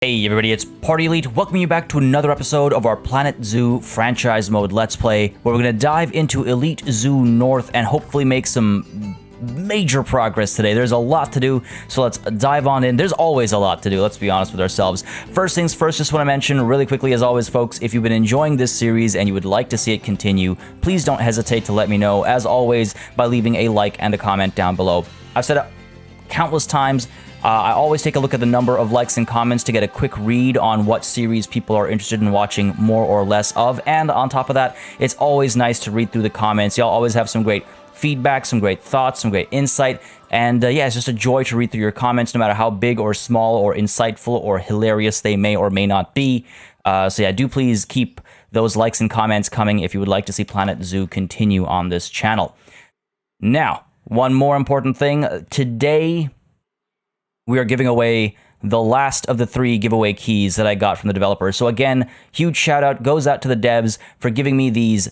Hey everybody, it's Party Elite, welcoming you back to another episode of our Planet Zoo franchise mode Let's Play, where we're going to dive into Elite Zoo North and hopefully make some major progress today. There's a lot to do, so let's dive on in. There's always a lot to do, let's be honest with ourselves. First things first, just want to mention really quickly, as always folks, if you've been enjoying this series and you would like to see it continue, please don't hesitate to let me know, as always, by leaving a like and a comment down below. I've said it countless times, I always take a look at the number of likes and comments to get a quick read on what series people are interested in watching more or less of, and on top of that, it's always nice to read through the comments. Y'all always have some great feedback, some great thoughts, some great insight, and yeah, it's just a joy to read through your comments, no matter how big or small or insightful or hilarious they may or may not be. So yeah, do please keep those likes and comments coming if you would like to see Planet Zoo continue on this channel. Now, one more important thing. Today, we are giving away the last of the 3 giveaway keys that I got from the developers. So again, huge shout out goes out to the devs for giving me these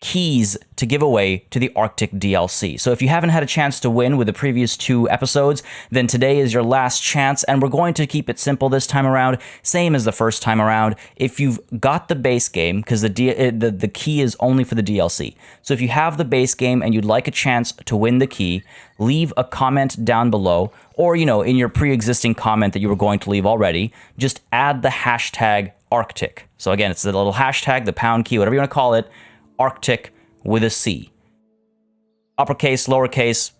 keys to give away to the Arctic DLC. So if you haven't had a chance to win with the previous 2 episodes, then today is your last chance, and we're going to keep it simple this time around, same as the first time around. If you've got the base game, because the key is only for the DLC. So if you have the base game and you'd like a chance to win the key, leave a comment down below, or, you know, in your pre-existing comment that you were going to leave already, just add the hashtag Arctic. So again, it's the little hashtag, the pound key, whatever you want to call it, Arctic with a C. Uppercase, lowercase,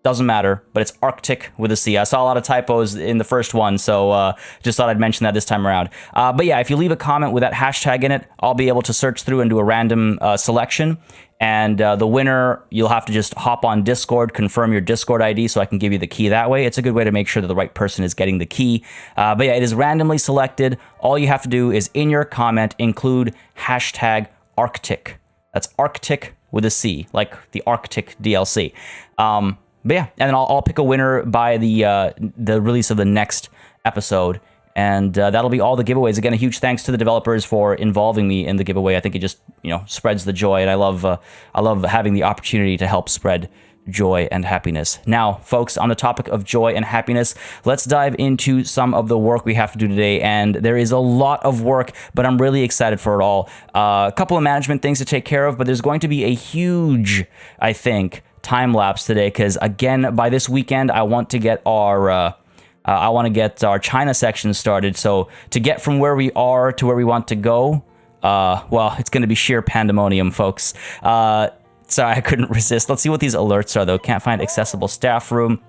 doesn't matter, but it's Arctic with a C. I saw a lot of typos in the first one, so just thought I'd mention that this time around. But yeah, if you leave a comment with that hashtag in it, I'll be able to search through and do a random selection. And the winner, you'll have to just hop on Discord, confirm your Discord ID so I can give you the key that way. It's a good way to make sure that the right person is getting the key. But yeah, it is randomly selected. All you have to do is in your comment include hashtag Arctic. That's Arctic with a C, like the Arctic DLC. But yeah, and then I'll pick a winner by the release of the next episode, and that'll be all the giveaways. Again, a huge thanks to the developers for involving me in the giveaway. I think it just, you know, spreads the joy, and I love having the opportunity to help spread joy and happiness. Now, folks, on the topic of joy and happiness, let's dive into some of the work we have to do today, and there is a lot of work, but I'm really excited for it all. A couple of management things to take care of, but there's going to be a huge, I think, time lapse today, because again, by this weekend, I want to get our China section started. So to get from where we are to where we want to go, well, it's going to be sheer pandemonium, folks. Sorry, I couldn't resist. Let's see what these alerts are, though. Can't find accessible staff room.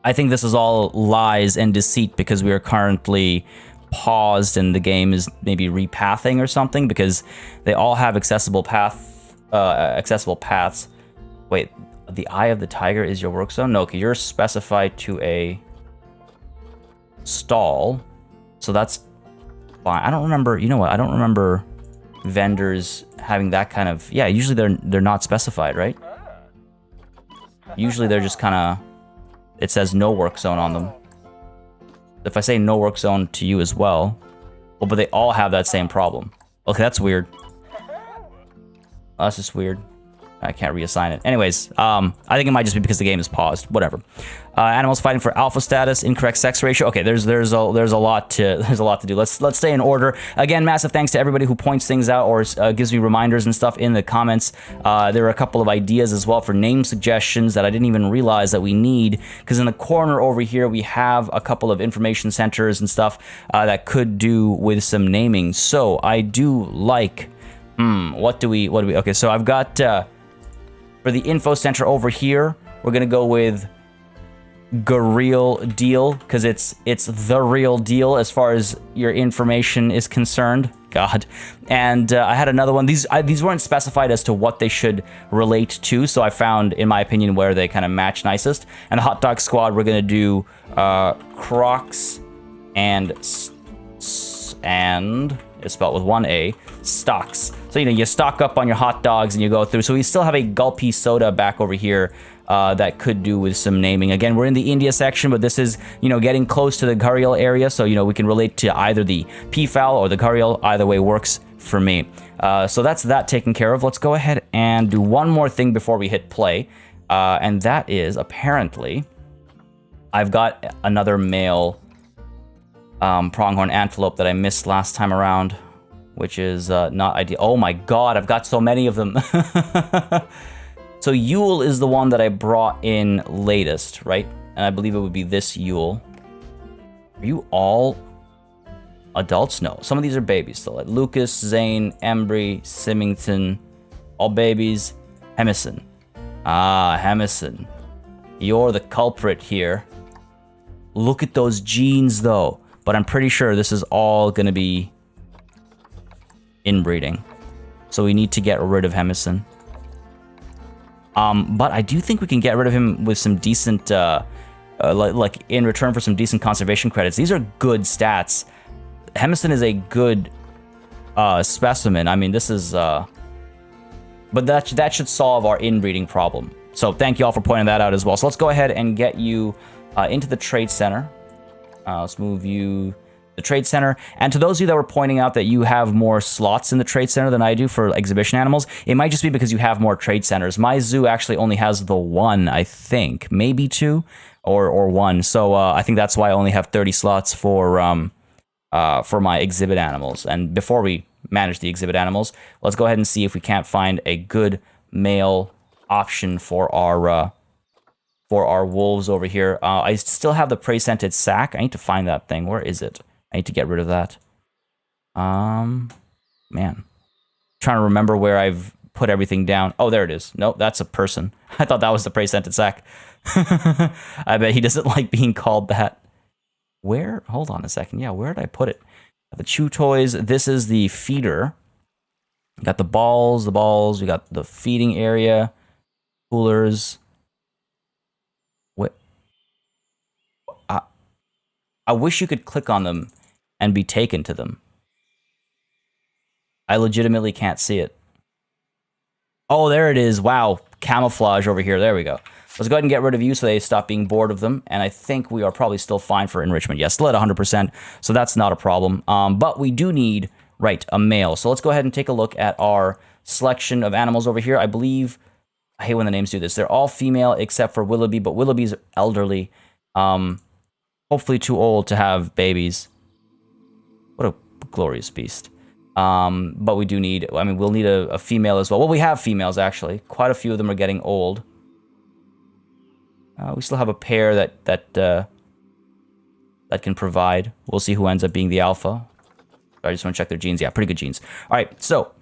I think this is all lies and deceit because we are currently paused and the game is maybe repathing or something, because they all have accessible paths. Wait, the Eye of the Tiger is your work zone? No, okay, you're specified to a stall, so that's fine. I don't remember, you know what, I don't remember vendors having that kind of, yeah, usually they're not specified, right? Usually they're just kind of, it says no work zone on them. If I say no work zone to you as well, but they all have that same problem. Okay, that's weird. That's just weird. I can't reassign it. Anyways, I think it might just be because the game is paused. Whatever. Animals fighting for alpha status, incorrect sex ratio. Okay, there's a lot to do. Let's stay in order. Again, massive thanks to everybody who points things out or gives me reminders and stuff in the comments. There are a couple of ideas as well for name suggestions that I didn't even realize that we need, because in the corner over here we have a couple of information centers and stuff that could do with some naming. So I do like. What do we? Okay, so I've got. For the info center over here, we're gonna go with Gareel Deal, because it's the real deal as far as your information is concerned. God. And I had another one. These weren't specified as to what they should relate to, so I found, in my opinion, where they kind of match nicest. And the Hot Dog Squad, we're gonna do Crocs and it's spelled with one A, stocks. So, you know, you stock up on your hot dogs and you go through. So we still have a gulpy soda back over here that could do with some naming. Again, we're in the India section, but this is, you know, getting close to the Gharial area. So, you know, we can relate to either the Peafowl or the Gharial. Either way works for me. So that's that taken care of. Let's go ahead and do one more thing before we hit play. And that is, apparently, I've got another male pronghorn antelope that I missed last time around, which is not ideal. Oh my god, I've got so many of them. So Yule is the one that I brought in latest, right? And I believe it would be this Yule. Are you all adults? No, some of these are babies still. Like Lucas, Zane, Embry, Symington, all babies. Hemison. Ah, Hemison. You're the culprit here. Look at those genes, though. But I'm pretty sure this is all going to be inbreeding. So we need to get rid of Hemison. But I do think we can get rid of him with some decent, like in return for some decent conservation credits. These are good stats. Hemison is a good specimen. I mean, this is... but that should solve our inbreeding problem. So thank you all for pointing that out as well. So let's go ahead and get you into the trade center. Let's move you to the trade center. And to those of you that were pointing out that you have more slots in the trade center than I do for exhibition animals, it might just be because you have more trade centers. My zoo actually only has the one, I think, maybe two or one. So I think that's why I only have 30 slots for my exhibit animals. And before we manage the exhibit animals, let's go ahead and see if we can't find a good male option for our wolves over here. I still have the prey-scented sack. I need to find that thing. Where is it? I need to get rid of that. Man. Trying to remember where I've put everything down. Oh, there it is. Nope, that's a person. I thought that was the prey-scented sack. I bet he doesn't like being called that. Where? Hold on a second. Yeah, where did I put it? The chew toys. This is the feeder. We got the balls. We got the feeding area. Coolers. What? I wish you could click on them and be taken to them. I legitimately can't see it. Oh, there it is. Wow. Camouflage over here. There we go. Let's go ahead and get rid of you so they stop being bored of them. And I think we are probably still fine for enrichment. Yes, still at 100%. So that's not a problem. But we do need, right, a male. So let's go ahead and take a look at our selection of animals over here. I believe, I hate when the names do this. They're all female except for Willoughby, but Willoughby's elderly. Hopefully too old to have babies. What a glorious beast. But we do need, I mean, we'll need a female as well. Well, we have females, actually. Quite a few of them are getting old. We still have a pair that can provide. We'll see who ends up being the alpha. I just want to check their genes. Yeah, pretty good genes. All right, so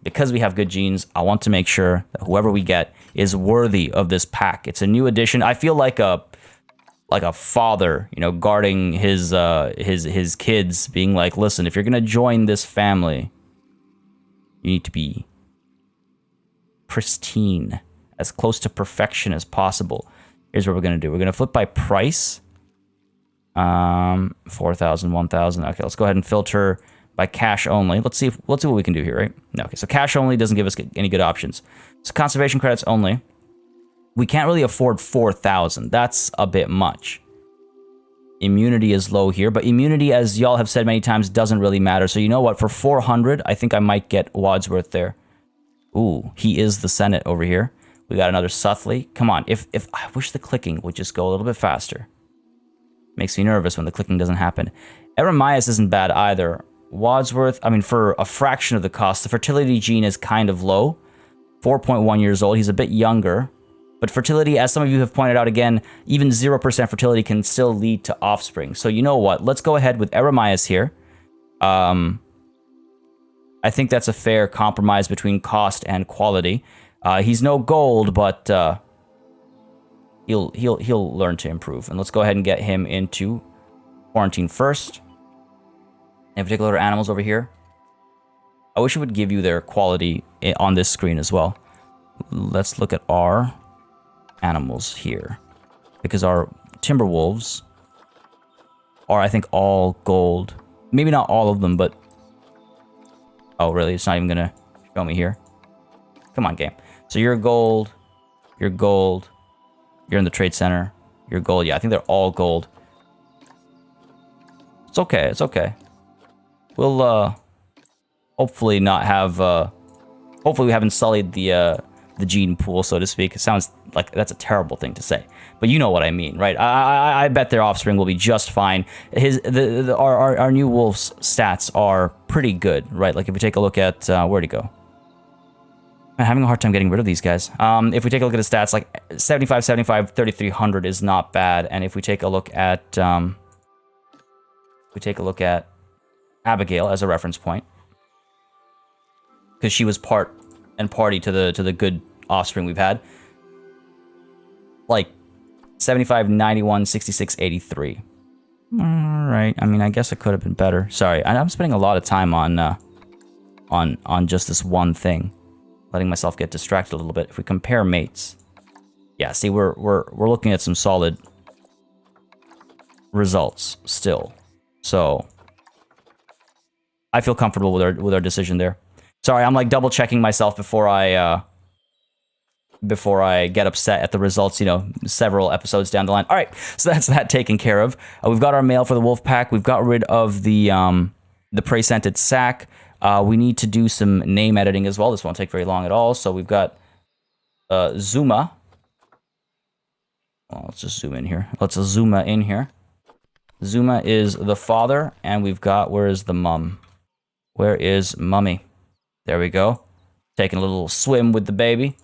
because we have good genes, I want to make sure that whoever we get is worthy of this pack. It's a new addition. I feel like a father, you know, guarding his kids, being like, listen, if you're gonna join this family, you need to be pristine, as close to perfection as possible. Here's what we're gonna do. We're gonna flip by price. 4,000, 1,000. Okay, let's go ahead and filter by cash only. Let's see what we can do here, right? No, okay, so cash only doesn't give us any good options. So conservation credits only. We can't really afford 4,000. That's a bit much. Immunity is low here, but immunity, as y'all have said many times, doesn't really matter. So you know what? For 400, I think I might get Wadsworth there. Ooh, he is the Senate over here. We got another Suthley. Come on, if I wish the clicking would just go a little bit faster. Makes me nervous when the clicking doesn't happen. Eremias isn't bad either. Wadsworth, I mean, for a fraction of the cost, the fertility gene is kind of low. 4.1 years old. He's a bit younger. But fertility, as some of you have pointed out again, even 0% fertility can still lead to offspring. So you know what? Let's go ahead with Eremias here. I think that's a fair compromise between cost and quality. He's no gold, but he'll learn to improve. And let's go ahead and get him into quarantine first. In particular, animals over here. I wish it would give you their quality on this screen as well. Let's look at our animals here, because our timber wolves are, I think, all gold. Maybe not all of them, but oh, really? It's not even gonna show me here. Come on, game. So you're gold. You're gold. You're in the trade center. You're gold. Yeah, I think they're all gold. It's okay. It's okay. We'll hopefully not have hopefully we haven't sullied the the gene pool, so to speak. It sounds like that's a terrible thing to say, but you know what I mean, right? I bet their offspring will be just fine. Our new wolf's stats are pretty good, right? Like if we take a look at where'd he go? I'm having a hard time getting rid of these guys. If we take a look at his stats, like 75, 75, 3,300 is not bad. And if we take a look at Abigail as a reference point, because she was part and party to the good offspring we've had, like 75, 91, 66, 83. All right. I mean, I guess it could have been better. Sorry, I'm spending a lot of time on just this one thing, letting myself get distracted a little bit. If we compare mates, yeah, see, we're looking at some solid results still. So I feel comfortable with our decision there. Sorry, I'm like double checking myself before I get upset at the results, you know, several episodes down the line. All right, so that's that taken care of. We've got our mail for the wolf pack. We've got rid of the prey-scented sack. We need to do some name editing as well. This won't take very long at all. So we've got Zuma. Well, let's just zoom in here. Let's Zuma in here. Zuma is the father, and we've got, where is the mum? Where is mummy? There we go. Taking a little swim with the baby.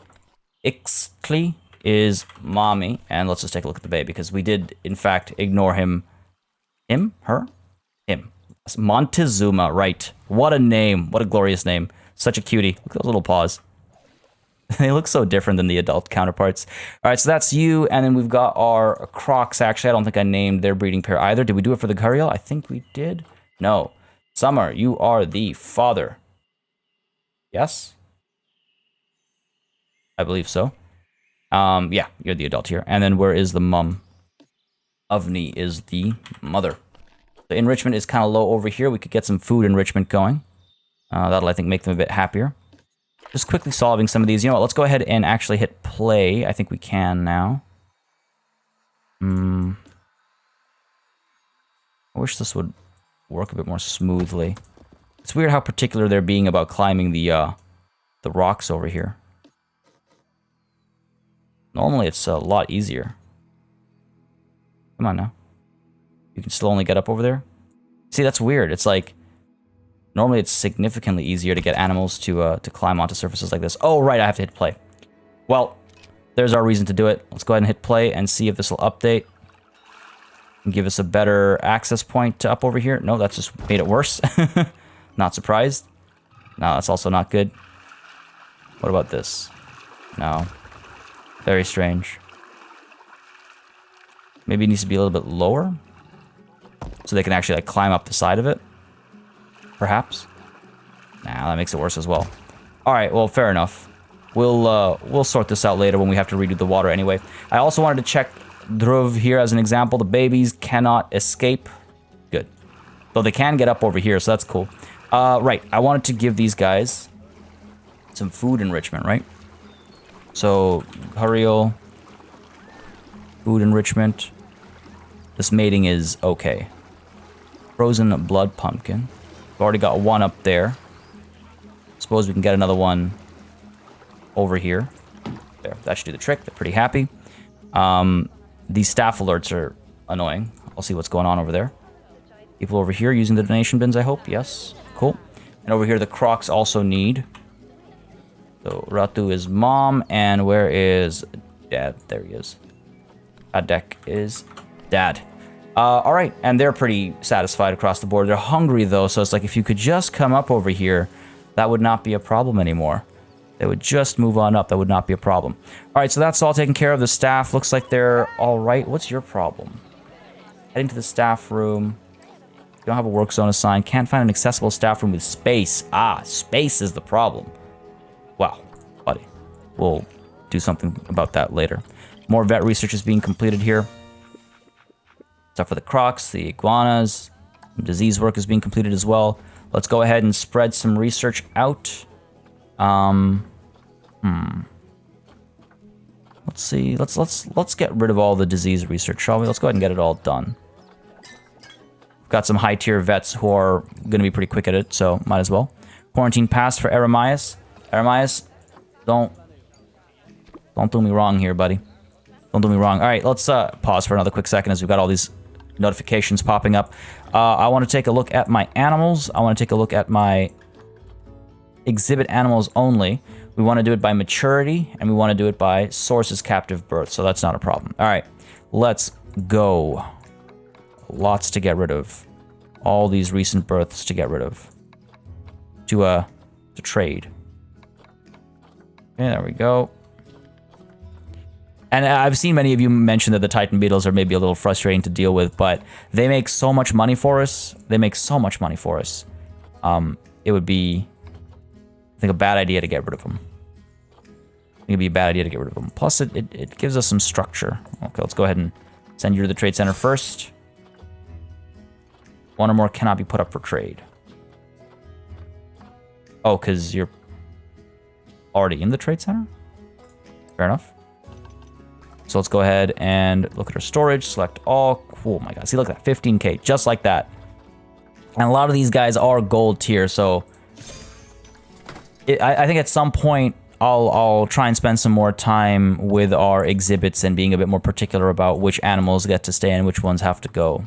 Ixtli is mommy, and let's just take a look at the baby, because we did, in fact, ignore him. Him? Her? Him. Montezuma, right. What a name. What a glorious name. Such a cutie. Look at those little paws. They look so different than the adult counterparts. All right, so that's you, and then we've got our Crocs. Actually, I don't think I named their breeding pair either. Did we do it for the Gharial? I think we did. No. Summer, you are the father. Yes? I believe so. Yeah, you're the adult here. And then where is the mum? Avni is the mother. The enrichment is kind of low over here. We could get some food enrichment going. That'll, I think, make them a bit happier. Just quickly solving some of these. You know what? Let's go ahead and actually hit play. I think we can now. I wish this would work a bit more smoothly. It's weird how particular they're being about climbing the rocks over here. Normally, it's a lot easier. Come on now. You can still only get up over there? See, that's weird. It's like, normally it's significantly easier to get animals to climb onto surfaces like this. Oh, right, I have to hit play. Well, there's our reason to do it. Let's go ahead and hit play and see if this will update. And give us a better access point to up over here. No, that's just made it worse. Not surprised. No, that's also not good. What about this? No. Very strange. Maybe it needs to be a little bit lower, so they can actually like climb up the side of it. Perhaps. Nah, that makes it worse as well. All right, well, fair enough. We'll sort this out later when we have to redo the water anyway. I also wanted to check Dhruv here as an example. The babies cannot escape. Good. Though they can get up over here, so that's cool. Right, I wanted to give these guys some food enrichment, right? So, Gharial, food enrichment. This mating is okay. Frozen blood pumpkin. We've already got one up there. Suppose we can get another one over here. There, that should do the trick. They're pretty happy. These staff alerts are annoying. I'll see what's going on over there. People over here using the donation bins, I hope. Yes, cool. And over here, the Crocs also need. So, Ratu is mom, and where is dad? There he is. Adek is dad. All right, and they're pretty satisfied across the board. They're hungry, though, so it's like if you could just come up over here, that would not be a problem anymore. They would just move on up. That would not be a problem. All right, so that's all taken care of. The staff looks like they're all right. What's your problem? Heading to the staff room. You don't have a work zone assigned. Can't find an accessible staff room with space. Ah, space is the problem. Wow, buddy. We'll do something about that later. More vet research is being completed here. Stuff for the Crocs, the iguanas. Some disease work is being completed as well. Let's go ahead and spread some research out. Let's see. Let's get rid of all the disease research, shall we? Let's go ahead and get it all done. We've got some high tier vets who are going to be pretty quick at it, so might as well. Quarantine pass for Eremias. Eremias, don't Don't do me wrong here, buddy. Don't do me wrong. All right, let's pause for another quick second as we've got all these notifications popping up. I want to take a look at my animals. I want to take a look at my exhibit animals only. We want to do it by maturity, and we want to do it by sources captive birth, so that's not a problem. All right, let's go. Lots to get rid of. All these recent births to get rid of. To trade. Okay, there we go. And I've seen many of you mention that the Titan beetles are maybe a little frustrating to deal with, but they make so much money for us. They make so much money for us. It would be, I think, a bad idea to get rid of them. I think it'd be a bad idea to get rid of them. Plus, it gives us some structure. Okay, let's go ahead and send you to the trade center first. One or more cannot be put up for trade. Oh, because you're already in the trade center? Fair enough. So let's go ahead and look at our storage, select all. Oh my god, see, look at that, 15k, just like that. And a lot of these guys are gold tier, so I think at some point I'll try and spend some more time with our exhibits and being a bit more particular about which animals get to stay and which ones have to go.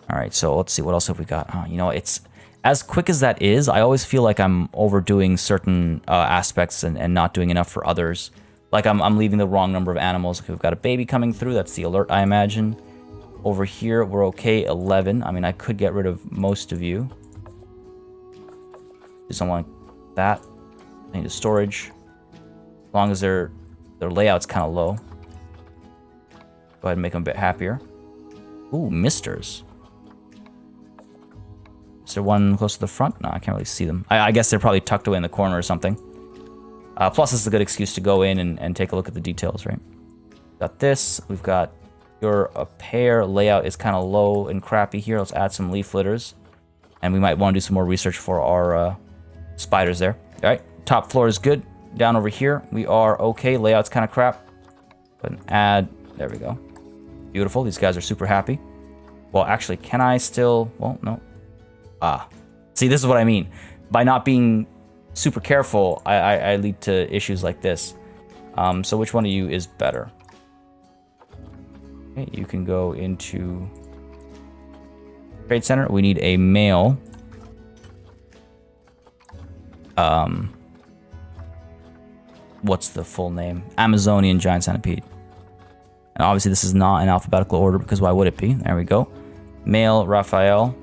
All right, so let's see, what else have we got? Oh, you know, it's as quick as that is, I always feel like I'm overdoing certain aspects and not doing enough for others. Like I'm leaving the wrong number of animals. Okay, we've got a baby coming through. That's the alert, I imagine. Over here, we're okay, 11. I mean, I could get rid of most of you. Do something like that. I need a storage. As long as their layout's kind of low. Go ahead and make them a bit happier. Ooh, misters. Is there one close to the front? No, I can't really see them. I guess they're probably tucked away in the corner or something. Plus, this is a good excuse to go in and take a look at the details, right? Got this. We've got your pair layout is kind of low and crappy here. Let's add some leaf litters. And we might want to do some more research for our spiders there. All right, top floor is good. Down over here, we are okay. Layout's kind of crap. But add, there we go. Beautiful, these guys are super happy. Well, actually, can I still, well, no. See, this is what I mean. By not being super careful, I lead to issues like this. So which one of you is better? Okay, you can go into trade center. We need a male. What's the full name? Amazonian giant centipede. And obviously this is not in alphabetical order because why would it be? There we go. Male Raphael.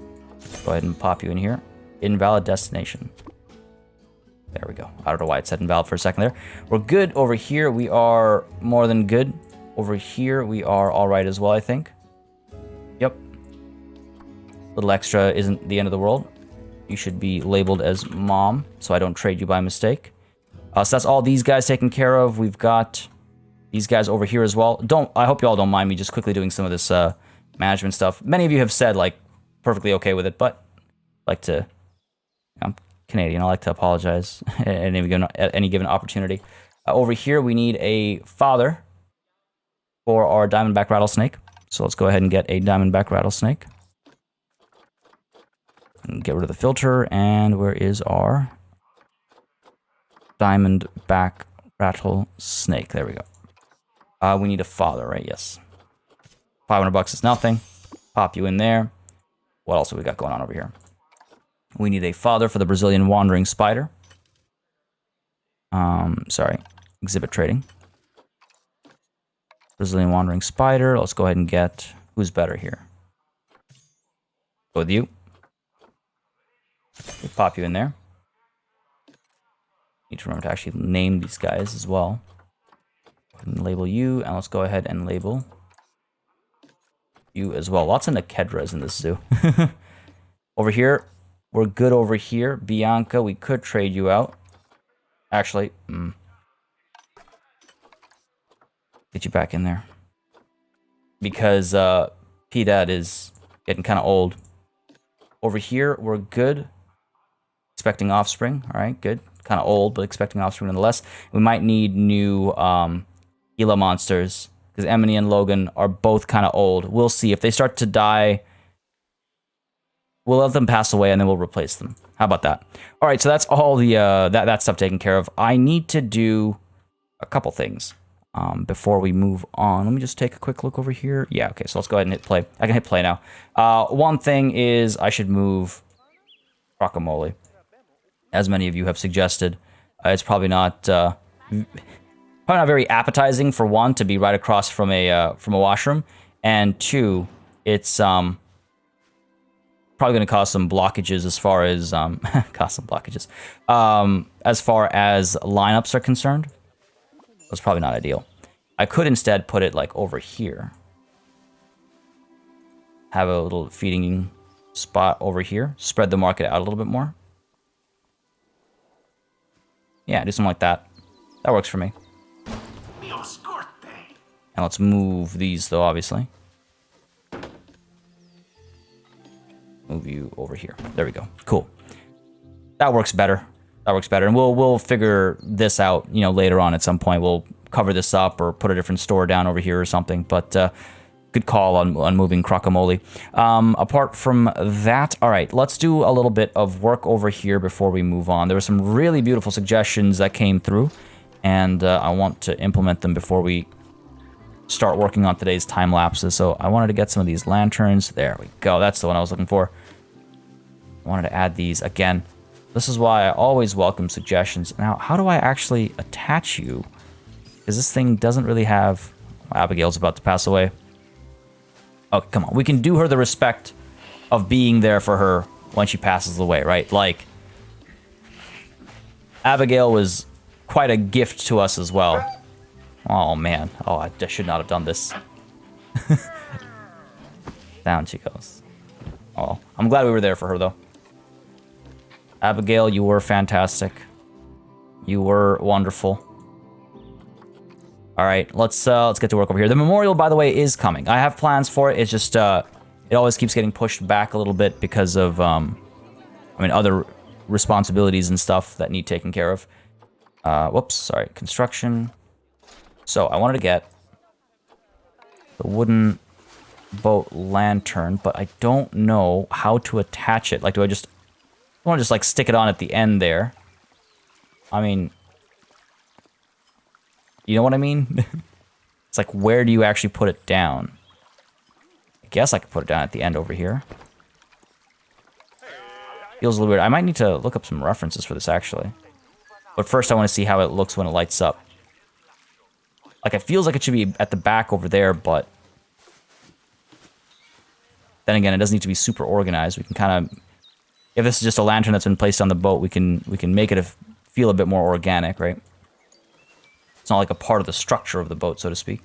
Go ahead and pop you in here. Invalid destination. There we go. I don't know why it said invalid for a second there. We're good over here. We are more than good. Over here, we are all right as well, I think. Yep. Little extra isn't the end of the world. You should be labeled as mom, so I don't trade you by mistake. So that's all these guys taken care of. We've got these guys over here as well. I hope you all don't mind me just quickly doing some of this management stuff. Many of you have said, like, perfectly okay with it, but I like to... I'm Canadian. I like to apologize at any given opportunity. Over here, we need a father for our diamondback rattlesnake. So let's go ahead and get a diamondback rattlesnake. And get rid of the filter. And where is our diamondback rattlesnake? There we go. We need a father, right? Yes. $500 is nothing. Pop you in there. What else have we got going on over here? We need a father for the Brazilian wandering spider. Sorry, exhibit trading. Brazilian wandering spider. Let's go ahead and get who's better here. Go with you. We'll pop you in there. Need to remember to actually name these guys as well. And label you, and let's go ahead and label you as well. Lots of Nikedras in this zoo. Over here, we're good over here. Bianca, we could trade you out. Actually, get you back in there. Because P-Dad is getting kind of old. Over here, we're good. Expecting offspring. All right, good. Kind of old, but expecting offspring nonetheless. We might need new Gila monsters. Because Emily and Logan are both kind of old. We'll see. If they start to die, we'll let them pass away and then we'll replace them. How about that? All right, so that's all the that stuff taken care of. I need to do a couple things. Before we move on, let me just take a quick look over here. Yeah, okay, so let's go ahead and hit play. I can hit play now. One thing is I should move guacamole, as many of you have suggested. It's probably not very appetizing, for one, to be right across from a washroom, and two, it's probably going to cause some blockages as far as as far as lineups are concerned. That's probably not ideal. I could instead put it like over here. Have a little feeding spot over here. Spread the market out a little bit more. Yeah, do something like that. That works for me. And let's move these, though, obviously. Move you over here. There we go. Cool. That works better. That works better. And we'll figure this out, you know, later on at some point. We'll cover this up or put a different store down over here or something. But good call on moving guacamole. Apart from that, all right, let's do a little bit of work over here before we move on. There were some really beautiful suggestions that came through, and I want to implement them before we start working on today's time lapses. So I wanted to get some of these lanterns. There we go. That's the one I was looking for. I wanted to add these again. This is why I always welcome suggestions. Now, how do I actually attach you? Because this thing doesn't really have... Abigail's about to pass away. Oh, come on. We can do her the respect of being there for her when she passes away, right? Like, Abigail was quite a gift to us as well. Oh, man. Oh, I should not have done this. Down she goes. Oh, I'm glad we were there for her, though. Abigail, you were fantastic. You were wonderful. All right, let's get to work over here. The memorial, by the way, is coming. I have plans for it. It's just it always keeps getting pushed back a little bit because of other responsibilities and stuff that need taken care of. Whoops, sorry, construction. So I wanted to get the wooden boat lantern, but I don't know how to attach it. Like, do I want to just like stick it on at the end there? I mean, you know what I mean? It's like, where do you actually put it down? I guess I could put it down at the end over here. Feels a little weird. I might need to look up some references for this, actually. But first I want to see how it looks when it lights up. Like, it feels like it should be at the back over there, but then again, it doesn't need to be super organized. We can kind of... If this is just a lantern that's been placed on the boat, we can make it feel a bit more organic, right? It's not like a part of the structure of the boat, so to speak.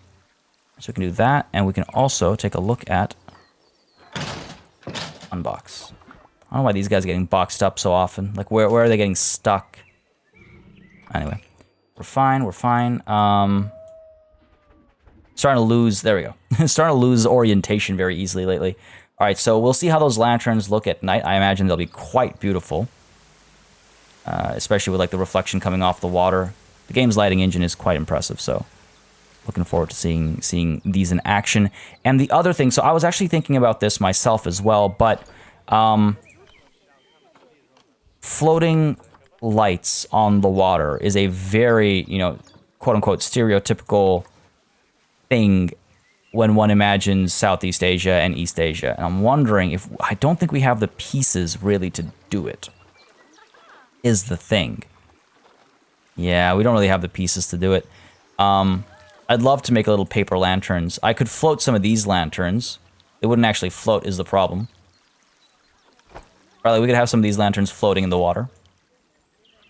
So we can do that, and we can also take a look at unbox. I don't know why these guys are getting boxed up so often. Like, where are they getting stuck? Anyway, we're fine. We're fine. Starting to lose. There we go. Starting to lose orientation very easily lately. All right, so we'll see how those lanterns look at night. I imagine they'll be quite beautiful, especially with like the reflection coming off the water. The game's lighting engine is quite impressive, so looking forward to seeing these in action. And the other thing, so I was actually thinking about this myself as well, but floating lights on the water is a very, quote-unquote stereotypical thing when one imagines Southeast Asia and East Asia. And I'm wondering I don't think we have the pieces really to do it, is the thing. Yeah, we don't really have the pieces to do it. I'd love to make little paper lanterns. I could float some of these lanterns. They wouldn't actually float is the problem. Probably we could have some of these lanterns floating in the water.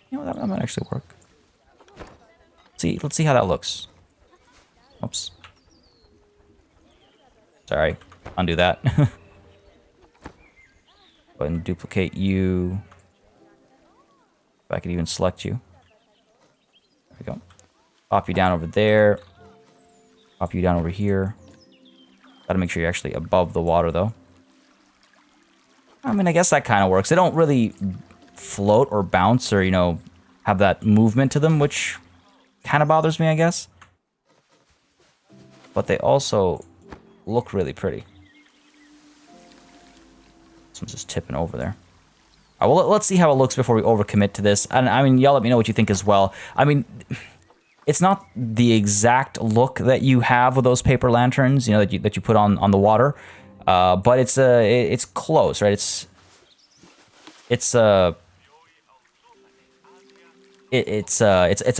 You know, that might actually work. Let's see how that looks. Oops. Sorry, undo that. Go ahead and duplicate you. If I could even select you. There we go. Pop you down over there. Pop you down over here. Gotta make sure you're actually above the water, though. I mean, I guess that kind of works. They don't really float or bounce or, have that movement to them, which kind of bothers me, I guess. But they also look really pretty. This one's just tipping over there. All right, well, let's see how it looks before we overcommit to this. And I mean, y'all let me know what you think as well. I mean, It's not the exact look that you have with those paper lanterns, you know, that you put on the water, but it's close, right? It's a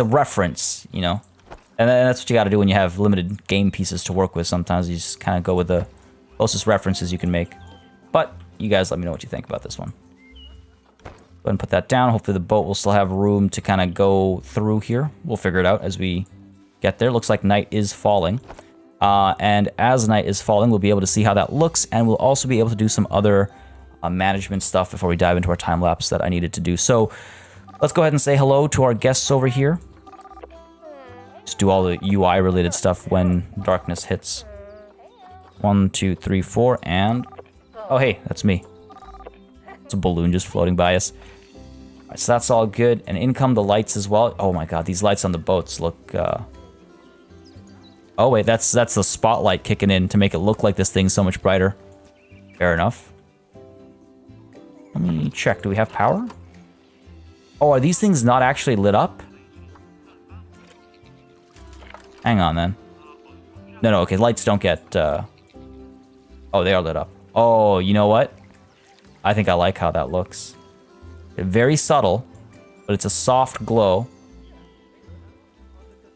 reference, you know, and that's what you got to do when you have limited game pieces to work with. Sometimes you just kind of go with the closest references you can make. But you guys let me know what you think about this one. Go ahead and put that down. Hopefully the boat will still have room to kind of go through here. We'll figure it out as we get there. Looks like night is falling. And as night is falling, we'll be able to see how that looks, and we'll also be able to do some other management stuff before we dive into our time lapse that I needed to do. So let's go ahead and say hello to our guests over here. Just do all the UI related stuff when darkness hits. 1, 2, 3, 4, and... oh, hey, that's me. It's a balloon just floating by us. All right, so that's all good. And in come the lights as well. Oh my god, these lights on the boats look... oh wait, that's the spotlight kicking in to make it look like this thing's so much brighter. Fair enough. Let me check. Do we have power? Oh, are these things not actually lit up? Hang on, then. No, okay, lights don't get... oh, they are lit up. Oh, you know what? I think I like how that looks. Very subtle, but it's a soft glow.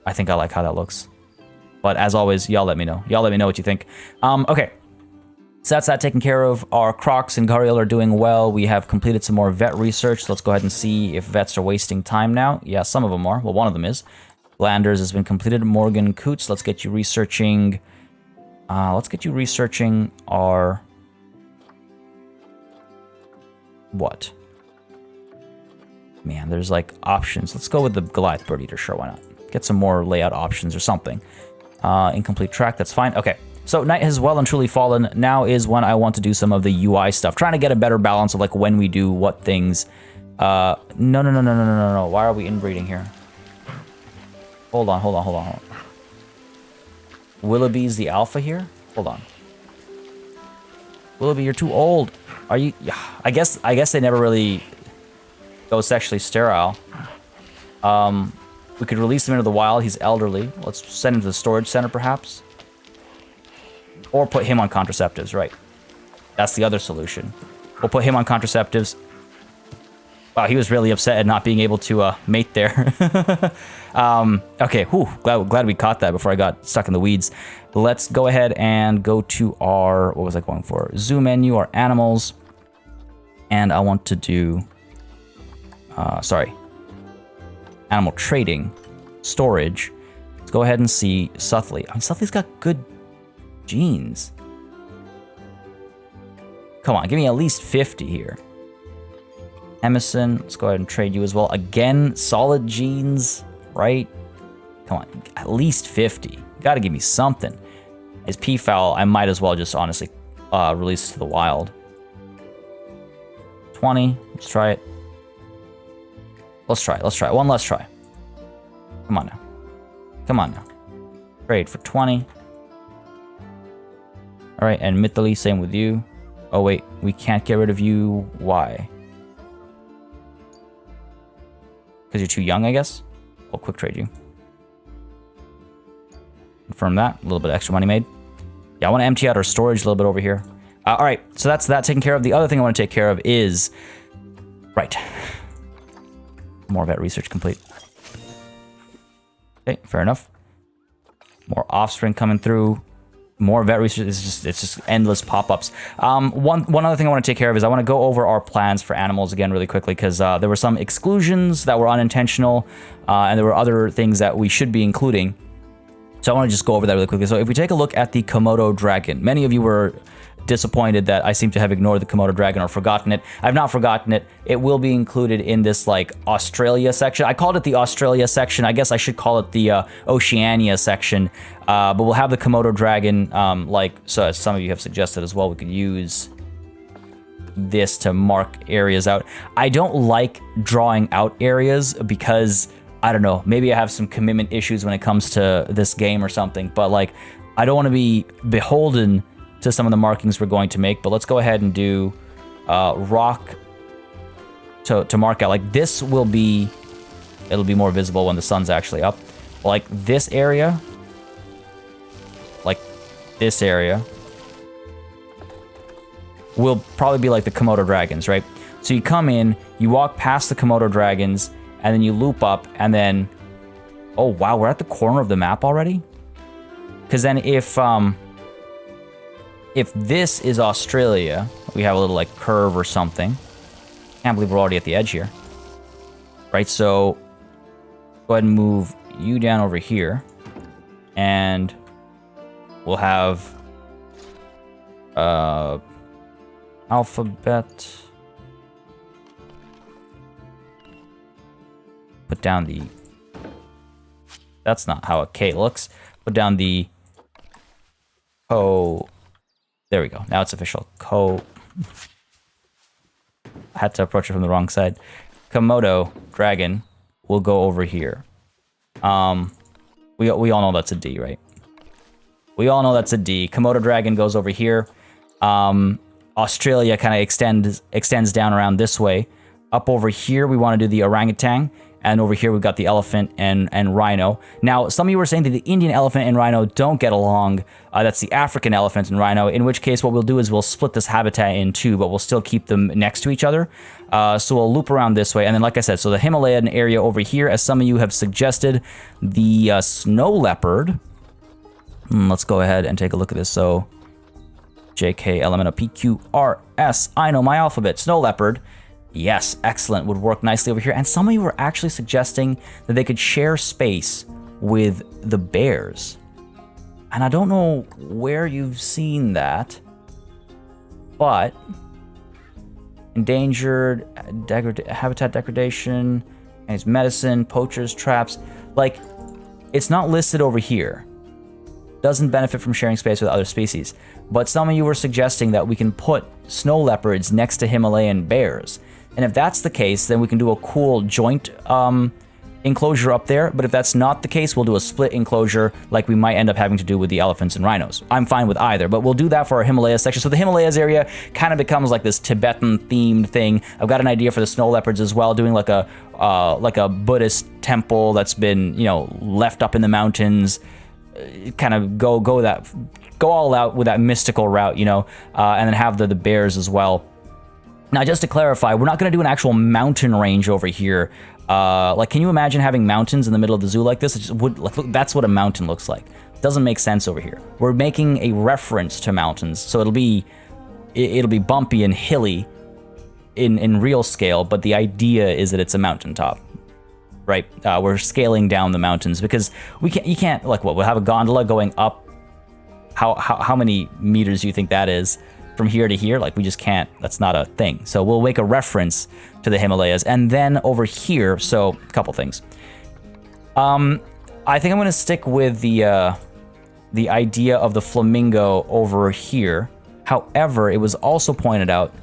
I think I like how that looks. But as always, y'all let me know. Y'all let me know what you think. Okay. So that's that taken care of. Our Crocs and Gariel are doing well. We have completed some more vet research. Let's go ahead and see if vets are wasting time now. Yeah, some of them are. Well, one of them is. Landers has been completed. Morgan Coots, let's get you researching. Let's get you researching our... what? Man, there's like options. Let's go with the Goliath Bird Eater. Sure, why not? Get some more layout options or something. Incomplete track, that's fine. Okay, so night has well and truly fallen. Now is when I want to do some of the UI stuff. Trying to get a better balance of like when we do what things. No. Why are we inbreeding here? Hold on. Willoughby's the alpha here? Hold on. Willoughby, you're too old. Are you... I guess they never really go sexually sterile. We could release him into the wild. He's elderly. Let's send him to the storage center, perhaps. Or put him on contraceptives, right. That's the other solution. We'll put him on contraceptives. Wow, he was really upset at not being able to mate there. Okay, whew, glad we caught that before I got stuck in the weeds. Let's go ahead and go to our... what was I going for? Zoo menu, our animals. And I want to do... animal trading, storage. Let's go ahead and see Suthley. I mean, Suthley's got good genes. Come on, give me at least 50 here. Emerson, let's go ahead and trade you as well. Again, solid genes, right? Come on, at least 50. You gotta give me something. His Peafowl, I might as well just honestly release to the wild. 20, let's try it. Let's try it. One less try. Come on now. Trade for 20. All right, and Mithili, same with you. Oh wait, we can't get rid of you. Why? Because you're too young, I guess? We'll quick trade you. Confirm that. A little bit of extra money made. Yeah, I want to empty out our storage a little bit over here. All right, so that's that taken care of. The other thing I want to take care of is... right. More vet research complete. Okay, fair enough. More offspring coming through. More vet research. It's just endless pop-ups. One other thing I want to take care of is I want to go over our plans for animals again really quickly, because there were some exclusions that were unintentional, and there were other things that we should be including. So I want to just go over that really quickly. So if we take a look at the Komodo dragon, many of you were disappointed that I seem to have ignored the Komodo dragon or forgotten it. I've not forgotten it. It will be included in this like Australia section. I called it the Australia section. I guess I should call it the Oceania section. But we'll have the Komodo dragon, so as some of you have suggested as well, we could use this to mark areas out. I don't like drawing out areas because, I don't know, maybe I have some commitment issues when it comes to this game or something, but like, I don't want to be beholden to some of the markings we're going to make. But let's go ahead and do rock to mark out. Like this will be, it'll be more visible when the sun's actually up. like this area, will probably be like the Komodo dragons, right? So you come in, you walk past the Komodo dragons, and then you loop up, and then, oh wow, we're at the corner of the map already? Because then if this is Australia, we have a little like curve or something. Can't believe we're already at the edge here. Right, so go ahead and move you down over here, and we'll have alphabet. Put down the... That's not how a K looks. Put down the... There we go. Now it's official. I had to approach it from the wrong side. Komodo dragon will go over here. We all know that's a D, right? We all know that's a D. Komodo dragon goes over here. Australia kind of extends down around this way. Up over here, we want to do the orangutan. And over here, we've got the elephant and rhino. Now, some of you were saying that the Indian elephant and rhino don't get along. That's the African elephant and rhino, in which case what we'll do is we'll split this habitat in two, but we'll still keep them next to each other. So we'll loop around this way. And then, like I said, so the Himalayan area over here, as some of you have suggested, the snow leopard. Let's go ahead and take a look at this. So JK, LMNO, PQRS. I know my alphabet. Snow leopard. Yes, excellent. Would work nicely over here. And some of you were actually suggesting that they could share space with the bears. And I don't know where you've seen that, but endangered, habitat degradation, and it's medicine, poachers, traps. Like, it's not listed over here. Doesn't benefit from sharing space with other species. But some of you were suggesting that we can put snow leopards next to Himalayan bears. And if that's the case, then we can do a cool joint enclosure up there. But if that's not the case, we'll do a split enclosure like we might end up having to do with the elephants and rhinos. I'm fine with either, but we'll do that for our Himalayas section. So the Himalayas area kind of becomes like this Tibetan themed thing. I've got an idea for the snow leopards as well, doing like a Buddhist temple that's been, you know, left up in the mountains. Kind of go all out with that mystical route, you know, and then have the bears as well. Now, just to clarify, we're not going to do an actual mountain range over here. Like, can you imagine having mountains in the middle of the zoo like this? It just would, that's what a mountain looks like. It doesn't make sense over here. We're making a reference to mountains, so it'll be bumpy and hilly in real scale, but the idea is that it's a mountaintop. Right, we're scaling down the mountains because you can't like what? We'll have a gondola going up. How many meters do you think that is from here to here? Like, we just can't. That's not a thing. So we'll make a reference to the Himalayas, and then over here. So a couple things. I think I'm going to stick with the idea of the flamingo over here. However, it was also pointed out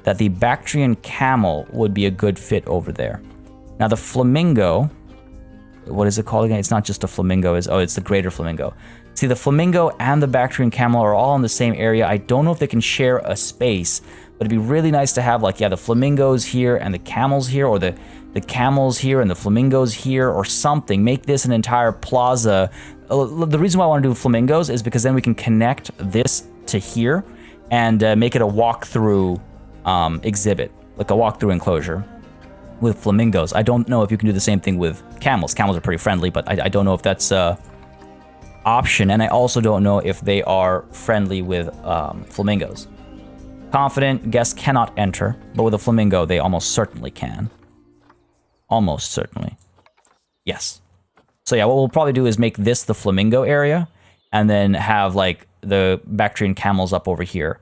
that the Bactrian camel would be a good fit over there. Now, the flamingo, what is it called again? It's not just a flamingo. It's the greater flamingo. See, the flamingo and the Bactrian camel are all in the same area. I don't know if they can share a space, but it'd be really nice to have, like, yeah, the flamingos here and the camels here, or the camels here and the flamingos here, or something. Make this an entire plaza. The reason why I want to do flamingos is because then we can connect this to here and make it a walkthrough exhibit, like a walkthrough enclosure. With flamingos. I don't know if you can do the same thing with camels. Camels are pretty friendly, but I don't know if that's an option, and I also don't know if they are friendly with flamingos. Confident, guests cannot enter, but with a flamingo, they almost certainly can. Almost certainly. Yes. So yeah, what we'll probably do is make this the flamingo area, and then have, like, the Bactrian camels up over here.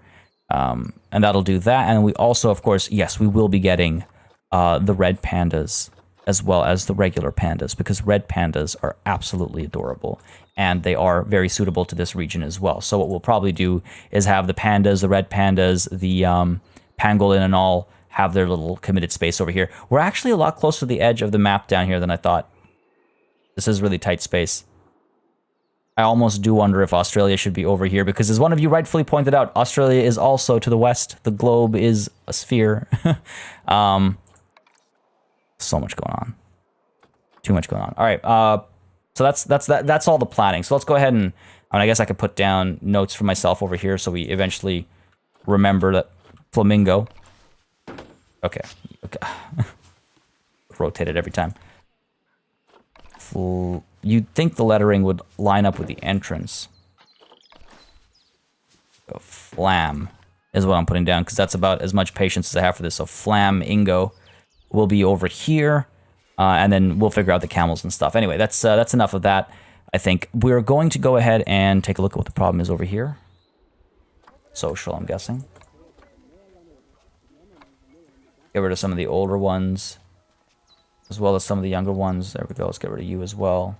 And that'll do that, and we also, of course, yes, we will be getting the red pandas as well as the regular pandas, because red pandas are absolutely adorable and they are very suitable to this region as well. So what we'll probably do is have the pandas, the red pandas, the pangolin and all have their little committed space over here. We're actually a lot closer to the edge of the map down here than I thought. This is really tight space. I almost do wonder if Australia should be over here, because as one of you rightfully pointed out, Australia is also to the west. The globe is a sphere. So much going on. Too much going on. All right. So that's all the planning. So let's go ahead and I guess I could put down notes for myself over here so we eventually remember that flamingo. Okay. Rotate it every time. You'd think the lettering would line up with the entrance. So flam is what I'm putting down because that's about as much patience as I have for this. So flamingo will be over here, and then we'll figure out the camels and stuff. Anyway, that's enough of that. I think we're going to go ahead and take a look at what the problem is over here. Social, I'm guessing. Get rid of some of the older ones, as well as some of the younger ones. There we go. Let's get rid of you as well.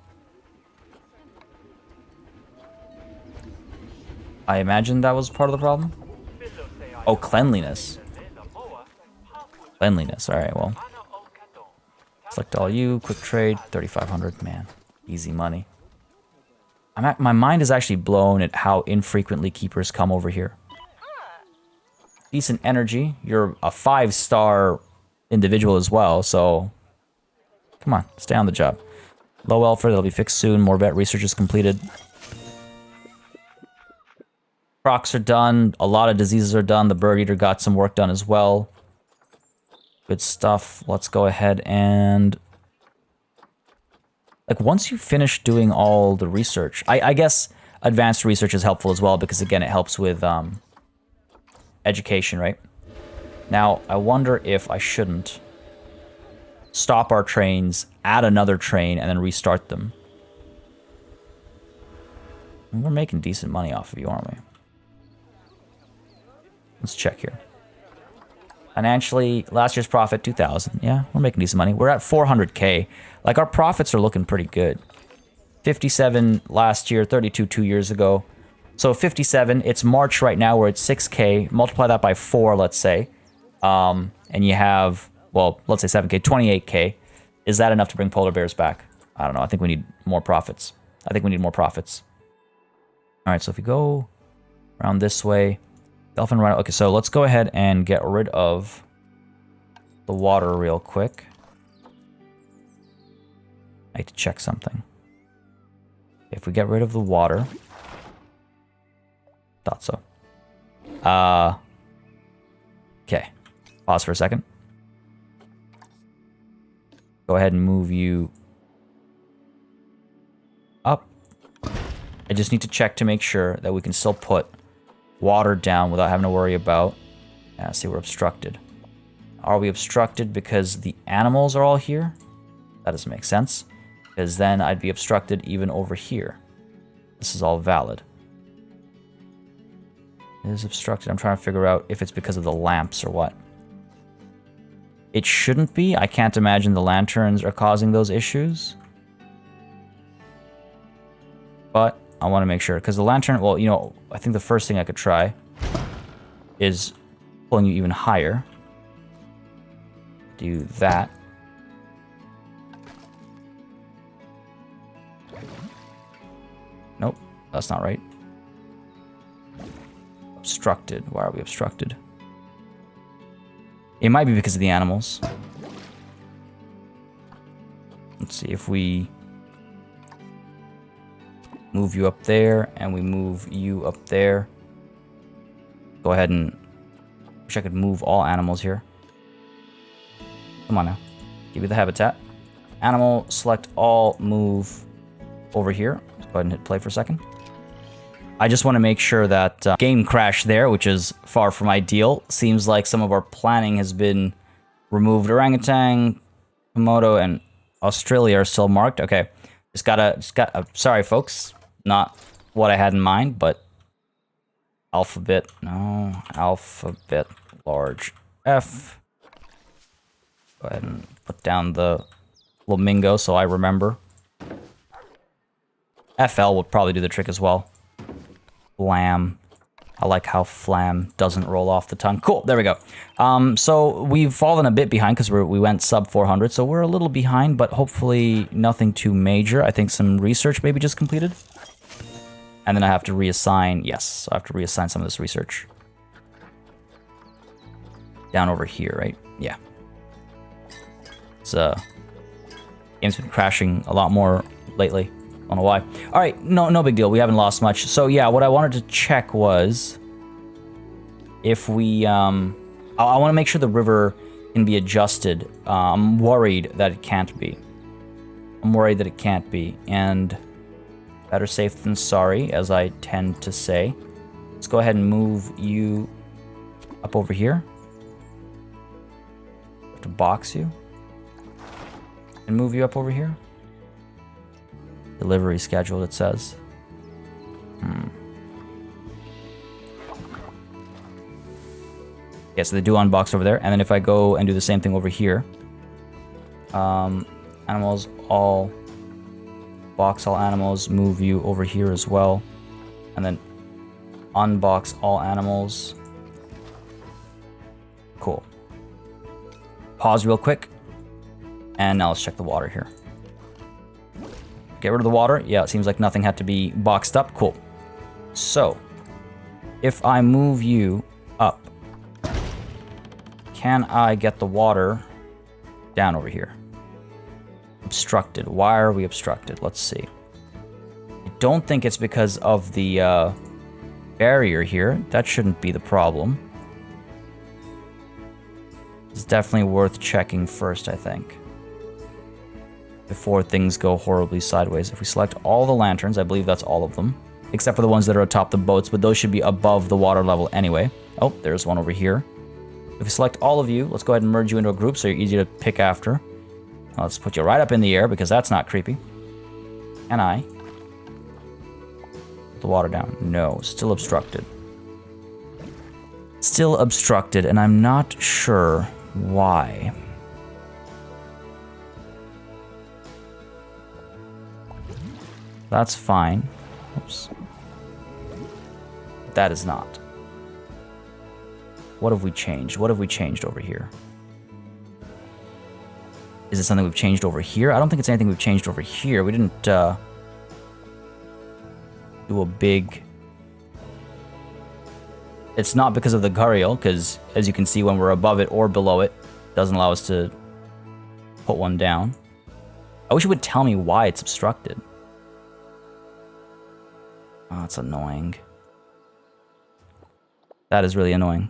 I imagine that was part of the problem. Oh, cleanliness. Cleanliness. All right, well. Select all you. Quick trade. 3,500. Man, easy money. My mind is actually blown at how infrequently keepers come over here. Decent energy. You're a 5-star individual as well, so come on, stay on the job. Low welfare, that'll be fixed soon. More vet research is completed. Crocs are done. A lot of diseases are done. The bird eater got some work done as well. Good stuff. Let's go ahead and... Like, once you finish doing all the research... I guess advanced research is helpful as well because, again, it helps with education, right? Now, I wonder if I shouldn't stop our trains, add another train, and then restart them. We're making decent money off of you, aren't we? Let's check here. Financially, last year's profit, 2,000. Yeah, we're making decent money. We're at 400K. Like, our profits are looking pretty good. 57 last year, 32 2 years ago. So 57, it's March right now, we're at 6K. Multiply that by 4, let's say. And you have, well, let's say 7K, 28K. Is that enough to bring polar bears back? I don't know. I think we need more profits. I think we need more profits. All right, so if we go around this way, elephant rhino. Okay, so let's go ahead and get rid of the water real quick. I need to check something. If we get rid of the water... Thought so. Okay. Pause for a second. Go ahead and move you up. I just need to check to make sure that we can still put water down without having to worry about... Yeah, see, we're obstructed. Are we obstructed because the animals are all here? That doesn't make sense. Because then I'd be obstructed even over here. This is all valid. It is obstructed. I'm trying to figure out if it's because of the lamps or what. It shouldn't be. I can't imagine the lanterns are causing those issues. But I want to make sure. Because the lantern, well, you know, I think the first thing I could try is pulling you even higher. Do that. Nope, that's not right. Obstructed. Why are we obstructed? It might be because of the animals. Let's see if we move you up there and we move you up there. Go ahead and... Wish I could move all animals here. Come on now. Give me the habitat. Animal, select all, move over here. Let's go ahead and hit play for a second. I just want to make sure that game crash there, which is far from ideal. Seems like some of our planning has been removed. Orangutan, Komodo, and Australia are still marked. Okay, sorry folks, not what I had in mind, but alphabet, no, alphabet, large F. Go ahead and put down the flamingo so I remember. FL will probably do the trick as well. Flam. I like how flam doesn't roll off the tongue. Cool, there we go. So we've fallen a bit behind because we went sub 400, so we're a little behind, but hopefully nothing too major. I think some research maybe just completed. And then I have to reassign, yes, I have to reassign some of this research. Down over here, right? Yeah. It's, game's been crashing a lot more lately. Don't know why. All right, no big deal. We haven't lost much. So yeah, what I wanted to check was if we, I want to make sure the river can be adjusted. I'm worried that it can't be. I'm worried that it can't be, and better safe than sorry, as I tend to say. Let's go ahead and move you up over here. Have to box you and move you up over here. Delivery schedule, it says. Yeah, so they do unbox over there, and then if I go and do the same thing over here, animals, all box all animals, move you over here as well, and then unbox all animals. Cool. Pause real quick, and now let's check the water here. Get rid of the water. Yeah, it seems like nothing had to be boxed up. Cool. So, if I move you up, can I get the water down over here? Obstructed. Why are we obstructed? Let's see. I don't think it's because of the barrier here. That shouldn't be the problem. It's definitely worth checking first, I think, before things go horribly sideways. If we select all the lanterns, I believe that's all of them, except for the ones that are atop the boats, but those should be above the water level anyway. Oh, there's one over here. If we select all of you, let's go ahead and merge you into a group so you're easy to pick after. Let's put you right up in the air because that's not creepy. Can I put the water down? No, still obstructed. Still obstructed, and I'm not sure why. That's fine. Oops. That is not. What have we changed? What have we changed over here? Is it something we've changed over here? I don't think it's anything we've changed over here. We didn't do a big... It's not because of the Guriel, because as you can see, when we're above it or below it, it doesn't allow us to put one down. I wish it would tell me why it's obstructed. Oh, that's annoying. That is really annoying.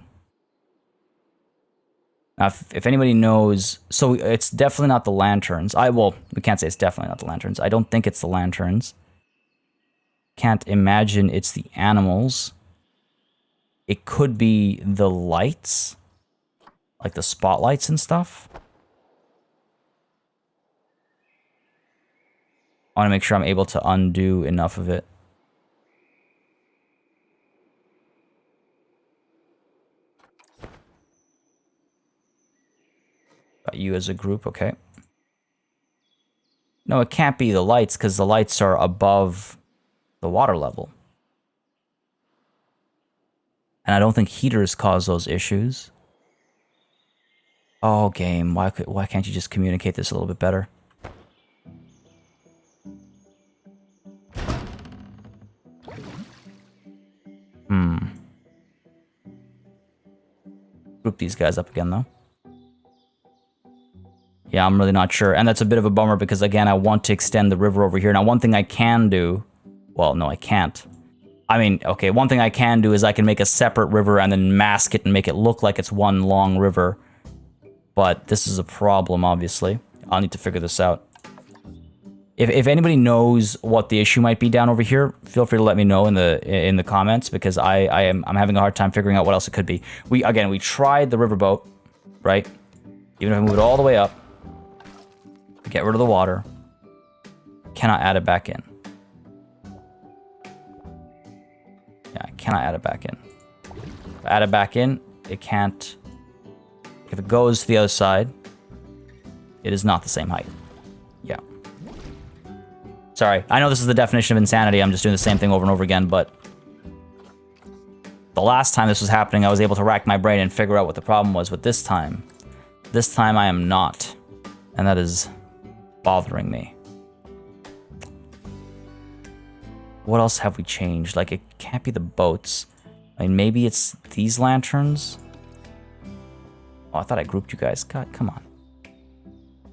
Now, if anybody knows... So it's definitely not the lanterns. Well, we can't say it's definitely not the lanterns. I don't think it's the lanterns. Can't imagine it's the animals. It could be the lights. Like the spotlights and stuff. I want to make sure I'm able to undo enough of it. Got you as a group, okay. No, it can't be the lights because the lights are above the water level. And I don't think heaters cause those issues. Oh, game, why can't you just communicate this a little bit better? Group these guys up again, though. Yeah, I'm really not sure. And that's a bit of a bummer because, again, I want to extend the river over here. Now, one thing I can do... Well, no, I can't. I mean, okay, one thing I can do is I can make a separate river and then mask it and make it look like it's one long river. But this is a problem, obviously. I'll need to figure this out. If anybody knows what the issue might be down over here, feel free to let me know in the comments because I'm having a hard time figuring out what else it could be. We tried the riverboat, right? Even if I move it all the way up, get rid of the water, cannot add it back in. Yeah, I cannot add it back in. If I add it back in, it can't. If it goes to the other side, it is not the same height. Yeah. Sorry, I know this is the definition of insanity. I'm just doing the same thing over and over again, but the last time this was happening, I was able to rack my brain and figure out what the problem was, but this time I am not. And that is bothering me. What else have we changed? Like, it can't be the boats. I mean, maybe it's these lanterns? Oh, I thought I grouped you guys. God, come on.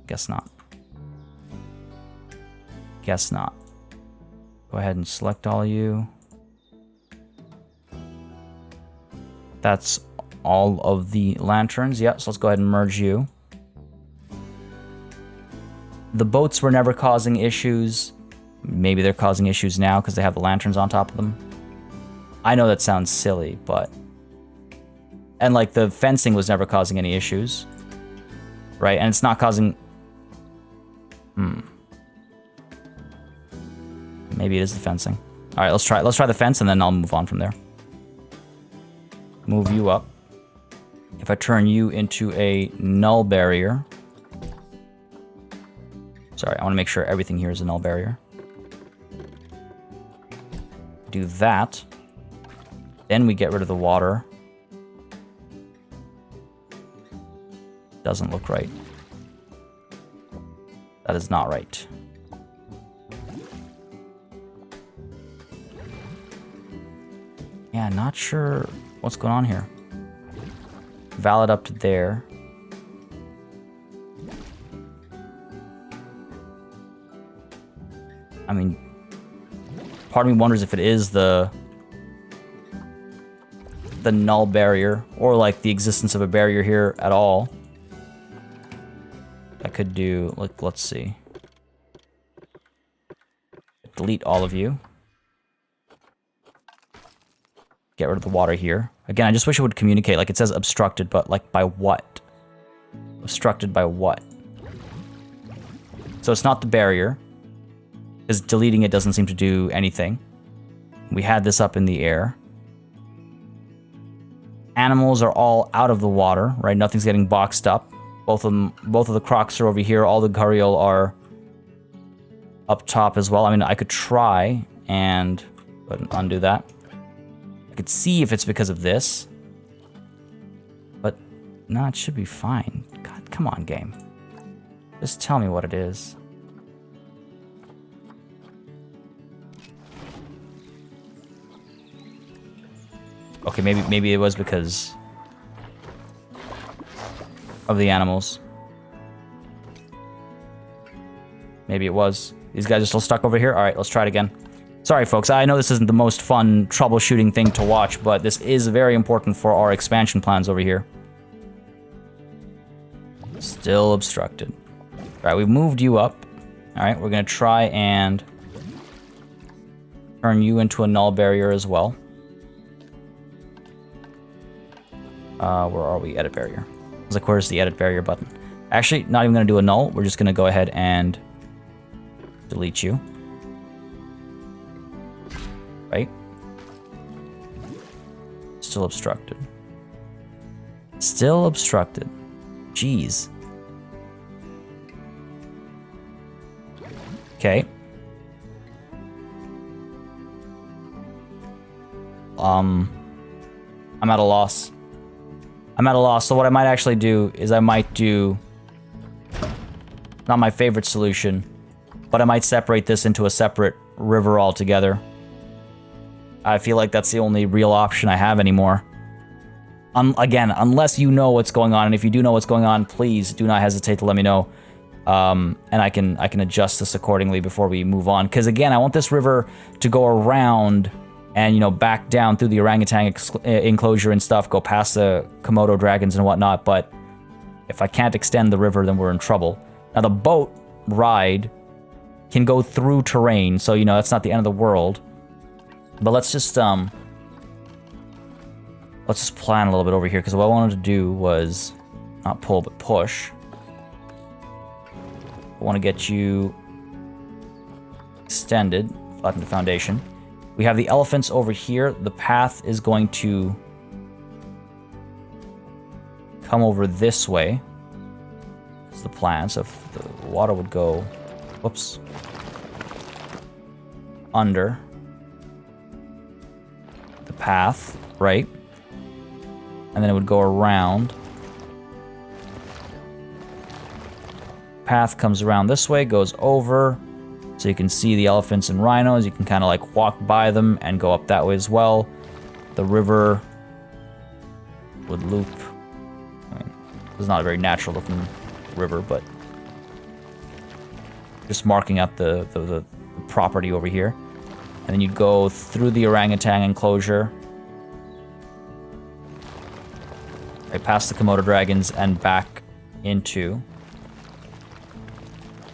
Guess not. Guess not. Go ahead and select all of you. That's all of the lanterns. Yep, so let's go ahead and merge you. The boats were never causing issues. Maybe they're causing issues now because they have the lanterns on top of them. I know that sounds silly, but... And, like, the fencing was never causing any issues. Right? And it's not causing... Maybe it is the fencing. Alright, let's try the fence, and then I'll move on from there. Move you up. If I turn you into a null barrier... Sorry, I want to make sure everything here is a null barrier. Do that. Then we get rid of the water. Doesn't look right. That is not right. Yeah, not sure what's going on here. Valid up to there. I mean, part of me wonders if it is the null barrier, or like the existence of a barrier here at all. I could do, like, let's see. Delete all of you. Get rid of the water here. Again, I just wish it would communicate. Like, it says obstructed, but like by what? Obstructed by what? So it's not the barrier, because deleting it doesn't seem to do anything. We had this up in the air. Animals are all out of the water, right? Nothing's getting boxed up. Both of the crocs are over here. All the gharial are up top as well. I mean, I could try and undo that. I could see if it's because of this. But, no, it should be fine. God, come on, game. Just tell me what it is. Okay, maybe it was because of the animals. Maybe it was. These guys are still stuck over here? Alright, let's try it again. Sorry, folks. I know this isn't the most fun troubleshooting thing to watch, but this is very important for our expansion plans over here. Still obstructed. Alright, we've moved you up. Alright, we're going to try and turn you into a null barrier as well. Where are we? Edit barrier. I was like, where's the edit barrier button? Actually, not even going to do a null. We're just going to go ahead and delete you. Right? Still obstructed. Still obstructed. Jeez. Okay. I'm at a loss. I'm at a loss, so what I might actually do is I might do... Not my favorite solution, but I might separate this into a separate river altogether. I feel like that's the only real option I have anymore. Again, unless you know what's going on, and if you do know what's going on, please do not hesitate to let me know. And I can adjust this accordingly before we move on. Because again, I want this river to go around and, you know, back down through the orangutan enclosure and stuff, go past the Komodo dragons and whatnot, but if I can't extend the river, then we're in trouble. Now, the boat ride can go through terrain, so, you know, that's not the end of the world. But let's just plan a little bit over here, because what I wanted to do was not pull, but push. I want to get you extended, flatten the foundation. We have the elephants over here. The path is going to come over this way. That's the plan. So if the water would go, whoops, under the path, right? And then it would go around. Path comes around this way, goes over. So you can see the elephants and rhinos. You can kind of like walk by them and go up that way as well. The river would loop. I mean, it's not a very natural looking river, but just marking out the property over here. And then you'd go through the orangutan enclosure. Right past the Komodo dragons and back into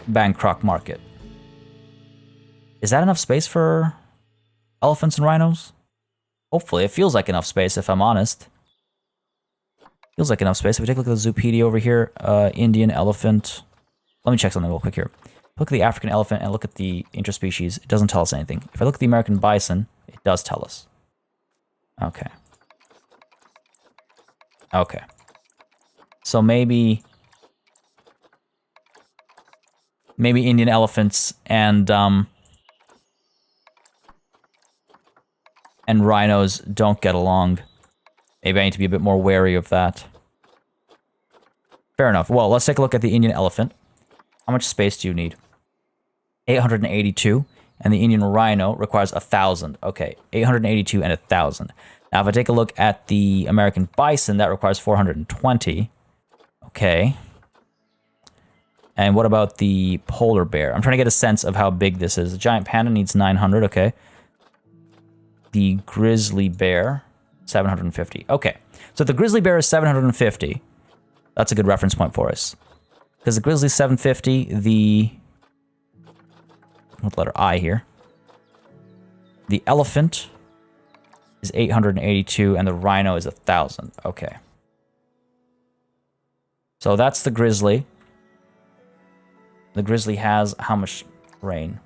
Bankrupt Market. Is that enough space for elephants and rhinos? Hopefully. It feels like enough space, if I'm honest. Feels like enough space. If we take a look at the Zoopedia over here, Indian elephant. Let me check something real quick here. Look at the African elephant and look at the interspecies. It doesn't tell us anything. If I look at the American bison, it does tell us. Okay. Okay. So maybe Indian elephants and rhinos don't get along. Maybe I need to be a bit more wary of that. Fair enough. Well, let's take a look at the Indian elephant. How much space do you need? 882. And the Indian rhino requires 1,000. Okay, 882 and 1,000. Now, if I take a look at the American bison, that requires 420. Okay. And what about the polar bear? I'm trying to get a sense of how big this is. The giant panda needs 900. Okay. The grizzly bear, 750. Okay. So if the grizzly bear is 750, that's a good reference point for us. Because the grizzly is 750, the... with letter I here. The elephant is 882, and the rhino is 1,000. Okay. So that's the grizzly. The grizzly has how much rain?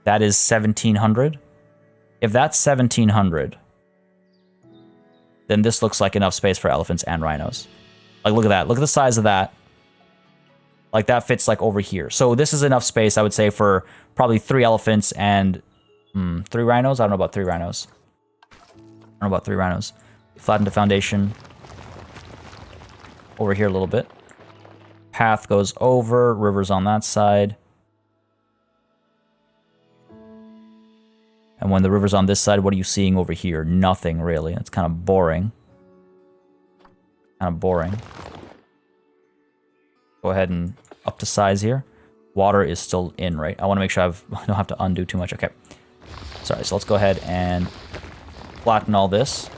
That is 1,700. If that's 1,700, then this looks like enough space for elephants and rhinos. Like, look at that. Look at the size of that. Like, that fits, like, over here. So this is enough space, I would say, for probably 3 elephants and 3 rhinos? I don't know about 3 rhinos. I don't know about 3 rhinos. Flatten the foundation. Over here a little bit. Path goes over. River's on that side. And when the river's on this side, what are you seeing over here? Nothing, really. It's kind of boring. Kind of boring. Go ahead and up to size here. Water is still in, right? I want to make sure I don't have to undo too much. Okay. Sorry, so let's go ahead and flatten all this.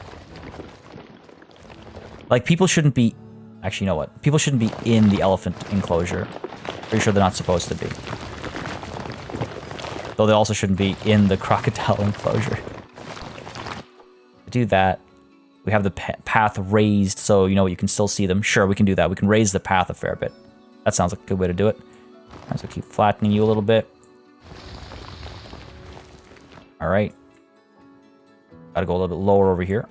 Like, people shouldn't be... Actually, you know what? People shouldn't be in the elephant enclosure. Pretty sure they're not supposed to be. Though they also shouldn't be in the crocodile enclosure. To do that, we have the path raised, so, you know, you can still see them. Sure, we can do that. We can raise the path a fair bit. That sounds like a good way to do it. All right, so keep flattening you a little bit. All right. Gotta go a little bit lower over here.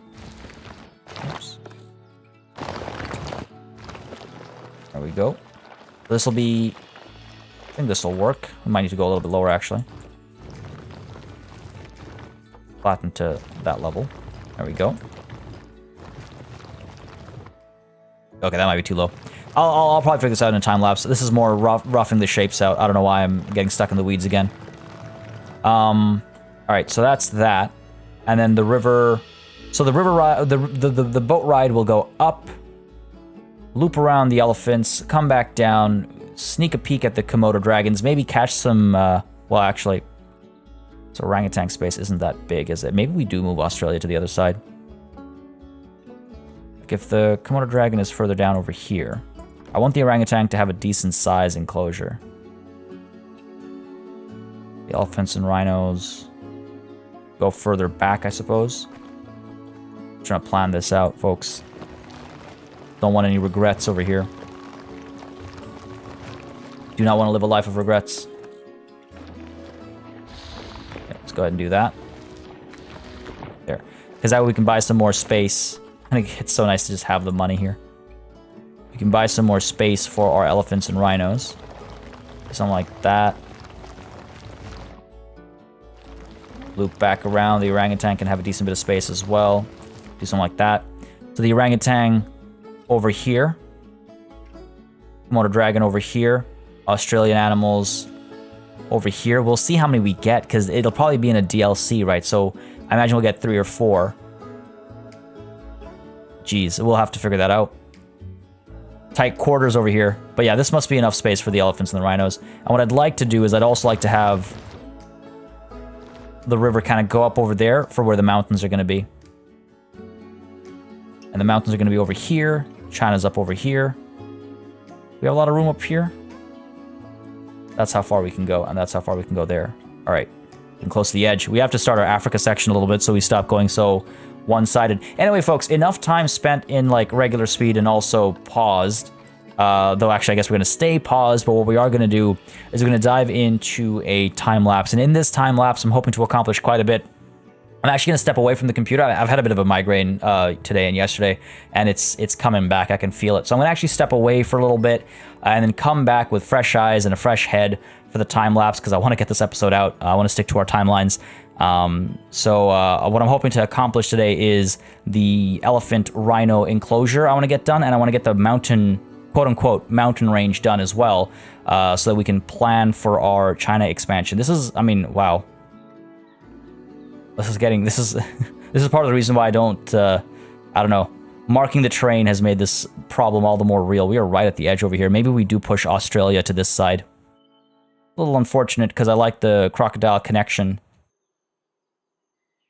Oops. There we go. This will be... I think this will work. We might need to go a little bit lower, actually. Flatten to that level. There we go. Okay, that might be too low. I'll probably figure this out in a time lapse. This is more roughing the shapes out. I don't know why I'm getting stuck in the weeds again. All right, so that's that. And then the river... So the river ride... The boat ride will go up, loop around the elephants, come back down, sneak a peek at the Komodo dragons, maybe catch some... well, actually... So orangutan space isn't that big, is it? Maybe we do move Australia to the other side. Like, if the Komodo dragon is further down over here, I want the orangutan to have a decent size enclosure. The elephants and rhinos go further back, I suppose. I'm trying to plan this out, folks. Don't want any regrets over here. Do not want to live a life of regrets. Okay, let's go ahead and do that. There. Because that way we can buy some more space. I think it's so nice to just have the money here. We can buy some more space for our elephants and rhinos. Something like that. Loop back around. The orangutan can have a decent bit of space as well. Do something like that. So the orangutan over here. Komodo dragon over here. Australian animals over here. We'll see how many we get, because it'll probably be in a DLC, right? So I imagine we'll get 3 or 4. Jeez, we'll have to figure that out. Tight quarters over here. But yeah, this must be enough space for the elephants and the rhinos. And what I'd like to do is I'd also like to have the river kind of go up over there for where the mountains are going to be. And the mountains are going to be over here. China's up over here. We have a lot of room up here. That's how far we can go, and that's how far we can go there. All right, getting close to the edge. We have to start our Africa section a little bit so we stop going so one-sided. Anyway, folks, enough time spent in like regular speed and also paused. Though actually, I guess we're going to stay paused, but what we are going to do is we're going to dive into a time-lapse. And in this time-lapse, I'm hoping to accomplish quite a bit. I'm actually going to step away from the computer. I've had a bit of a migraine today and yesterday, and it's coming back. I can feel it. So I'm going to actually step away for a little bit and then come back with fresh eyes and a fresh head for the time-lapse because I want to get this episode out. I want to stick to our timelines. So what I'm hoping to accomplish today is the elephant rhino enclosure I want to get done, and I want to get the mountain, quote-unquote, mountain range done as well so that we can plan for our China expansion. This is, I mean, wow. This is part of the reason why I don't know. Marking the terrain has made this problem all the more real. We are right at the edge over here. Maybe we do push Australia to this side. A little unfortunate because I like the crocodile connection.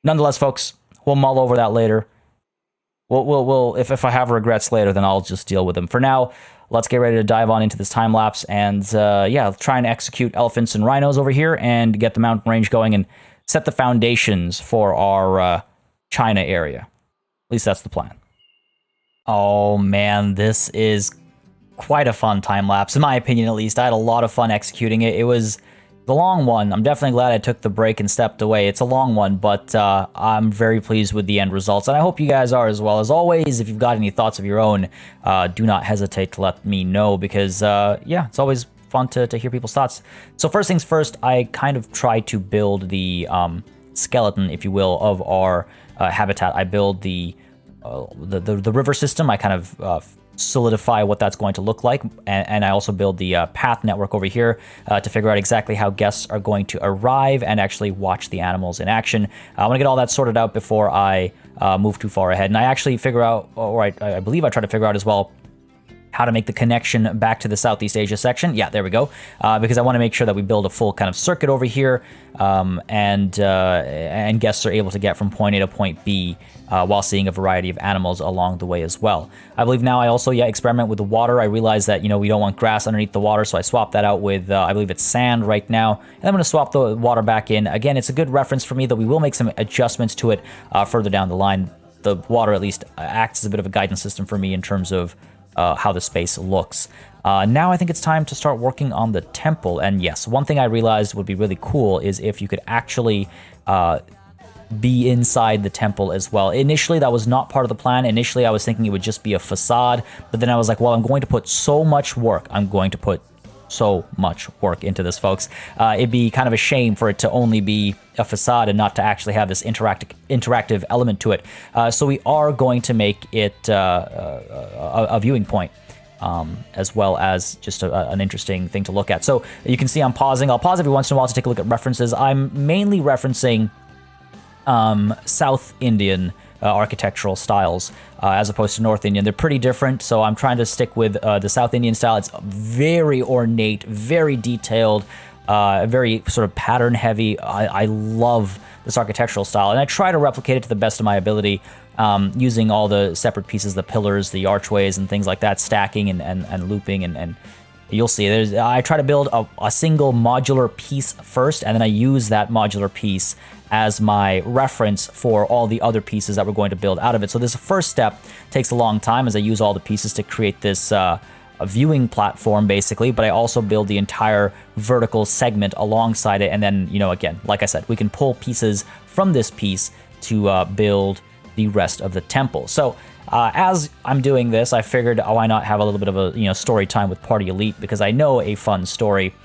Nonetheless, folks, we'll mull over that later. We'll if I have regrets later, then I'll just deal with them. For now, let's get ready to dive on into this time lapse and yeah, try and execute elephants and rhinos over here and get the mountain range going and set the foundations for our China area. At least that's the plan. Oh man, this is quite a fun time-lapse, in my opinion at least. I had a lot of fun executing it. It was the long one. I'm definitely glad I took the break and stepped away. It's a long one, but I'm very pleased with the end results, and I hope you guys are as well. As always, if you've got any thoughts of your own, do not hesitate to let me know because, yeah, it's always fun to hear people's thoughts. So first things first, I kind of try to build the skeleton, if you will, of our habitat. I build the river system. I kind of solidify what that's going to look like, and I also build the path network over here to figure out exactly how guests are going to arrive and actually watch the animals in action. I want to get all that sorted out before I move too far ahead, and I actually figure out, or I believe I try to figure out as well, how to make the connection back to the Southeast Asia section. Yeah, there we go. Because I want to make sure that we build a full kind of circuit over here, and guests are able to get from point A to point B while seeing a variety of animals along the way as well. I believe now I also, experiment with the water. I realize that, we don't want grass underneath the water, so I swap that out with, I believe it's sand right now. And I'm going to swap the water back in. Again, it's a good reference for me that we will make some adjustments to it further down the line. The water at least acts as a bit of a guidance system for me in terms of how the space looks. Now I think it's time to start working on the temple. And yes, one thing I realized would be really cool is if you could actually be inside the temple as well. Initially, that was not part of the plan. Initially, I was thinking it would just be a facade. But then I was like, well, I'm going to put so much work. I'm going to put so much work into this, folks. It'd be kind of a shame for it to only be a facade and not to actually have this interactive element to it. So we are going to make it a viewing point, as well as just an interesting thing to look at. So you can see I'm pausing. I'll pause every once in a while to take a look at references. I'm mainly referencing South Indian architectural styles as opposed to North Indian. They're pretty different, so I'm trying to stick with the South Indian style. It's very ornate, very detailed, very sort of pattern heavy. I love this architectural style, and I try to replicate it to the best of my ability, using all the separate pieces, the pillars, the archways, and things like that, stacking and looping, and you'll see. I try to build a single modular piece first, and then I use that modular piece as my reference for all the other pieces that we're going to build out of it. So this first step takes a long time as I use all the pieces to create this a viewing platform, basically, but I also build the entire vertical segment alongside it. And then, again, like I said, we can pull pieces from this piece to build the rest of the temple. So as I'm doing this, I figured, why not have a little bit of a story time with Party Elite, because I know a fun story,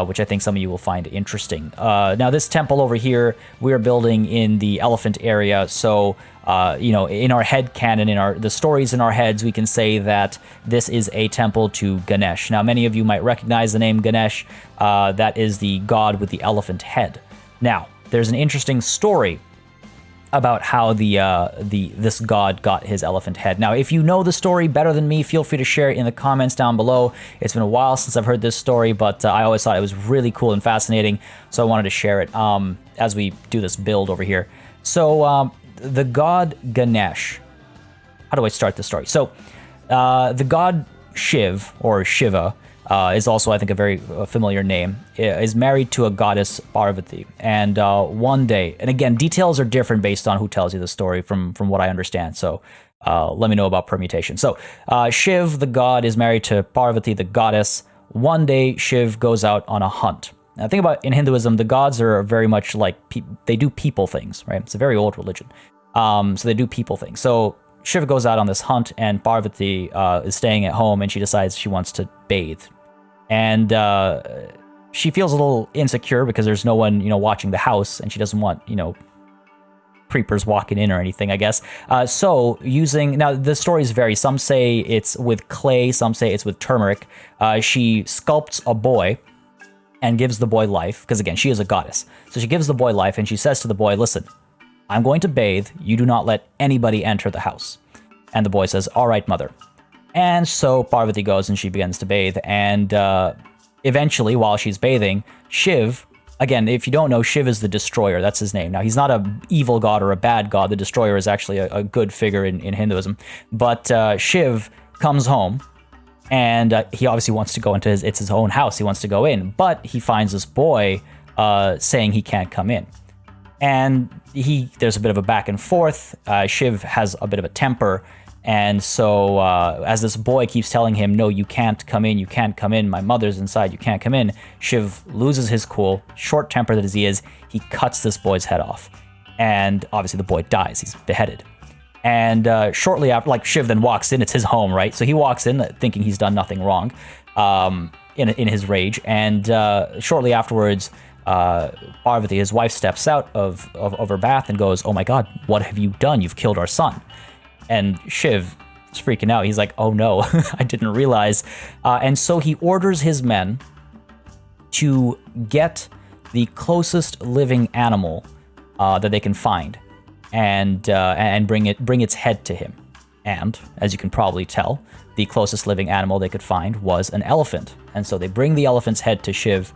which I think some of you will find interesting. Now, this temple over here, we're building in the elephant area. So, in our head canon, the stories in our heads, we can say that this is a temple to Ganesh. Now, many of you might recognize the name Ganesh. That is the god with the elephant head. Now, there's an interesting story about how this god got his elephant head. Now, if you know the story better than me, feel free to share it in the comments down below. It's been a while since I've heard this story, but I always thought it was really cool and fascinating, so I wanted to share it as we do this build over here. So, the god Ganesh. How do I start the story? So, the god Shiv, or Shiva, is also, I think, a very familiar name, is married to a goddess Parvati. And one day, and again, details are different based on who tells you the story from what I understand. So let me know about permutation. So Shiv, the god, is married to Parvati, the goddess. One day, Shiv goes out on a hunt. Now, think about, in Hinduism, the gods are very much like, they do people things, right? It's a very old religion. So they do people things. So Shiva goes out on this hunt, and Parvati is staying at home, and she decides she wants to bathe. And she feels a little insecure because there's no one, watching the house, and she doesn't want, creepers walking in or anything, I guess. So now the stories vary. Some say it's with clay, some say it's with turmeric. She sculpts a boy and gives the boy life, because again, she is a goddess. So she gives the boy life, and she says to the boy, listen, I'm going to bathe. You do not let anybody enter the house. And the boy says, all right, mother. And so Parvati goes and she begins to bathe, and eventually, while she's bathing, Shiv, again, if you don't know, Shiv is the destroyer. That's his name. Now, he's not an evil god or a bad god. The destroyer is actually a good figure in Hinduism. But Shiv comes home, and he obviously wants to go into it's his own house. He wants to go in, but he finds this boy saying he can't come in. And there's a bit of a back and forth. Shiv has a bit of a temper. And so as this boy keeps telling him, no, you can't come in, my mother's inside, you can't come in, Shiv loses his cool, short-tempered as he is, he cuts this boy's head off. And obviously the boy dies, he's beheaded. And shortly after, Shiv then walks in, it's his home, right? So he walks in thinking he's done nothing wrong in his rage. And shortly afterwards, Parvati, his wife, steps out of her bath and goes, oh my God, what have you done? You've killed our son. And Shiv is freaking out. He's like, oh no, I didn't realize. And so he orders his men to get the closest living animal that they can find and bring its head to him. And as you can probably tell, the closest living animal they could find was an elephant. And so they bring the elephant's head to Shiv.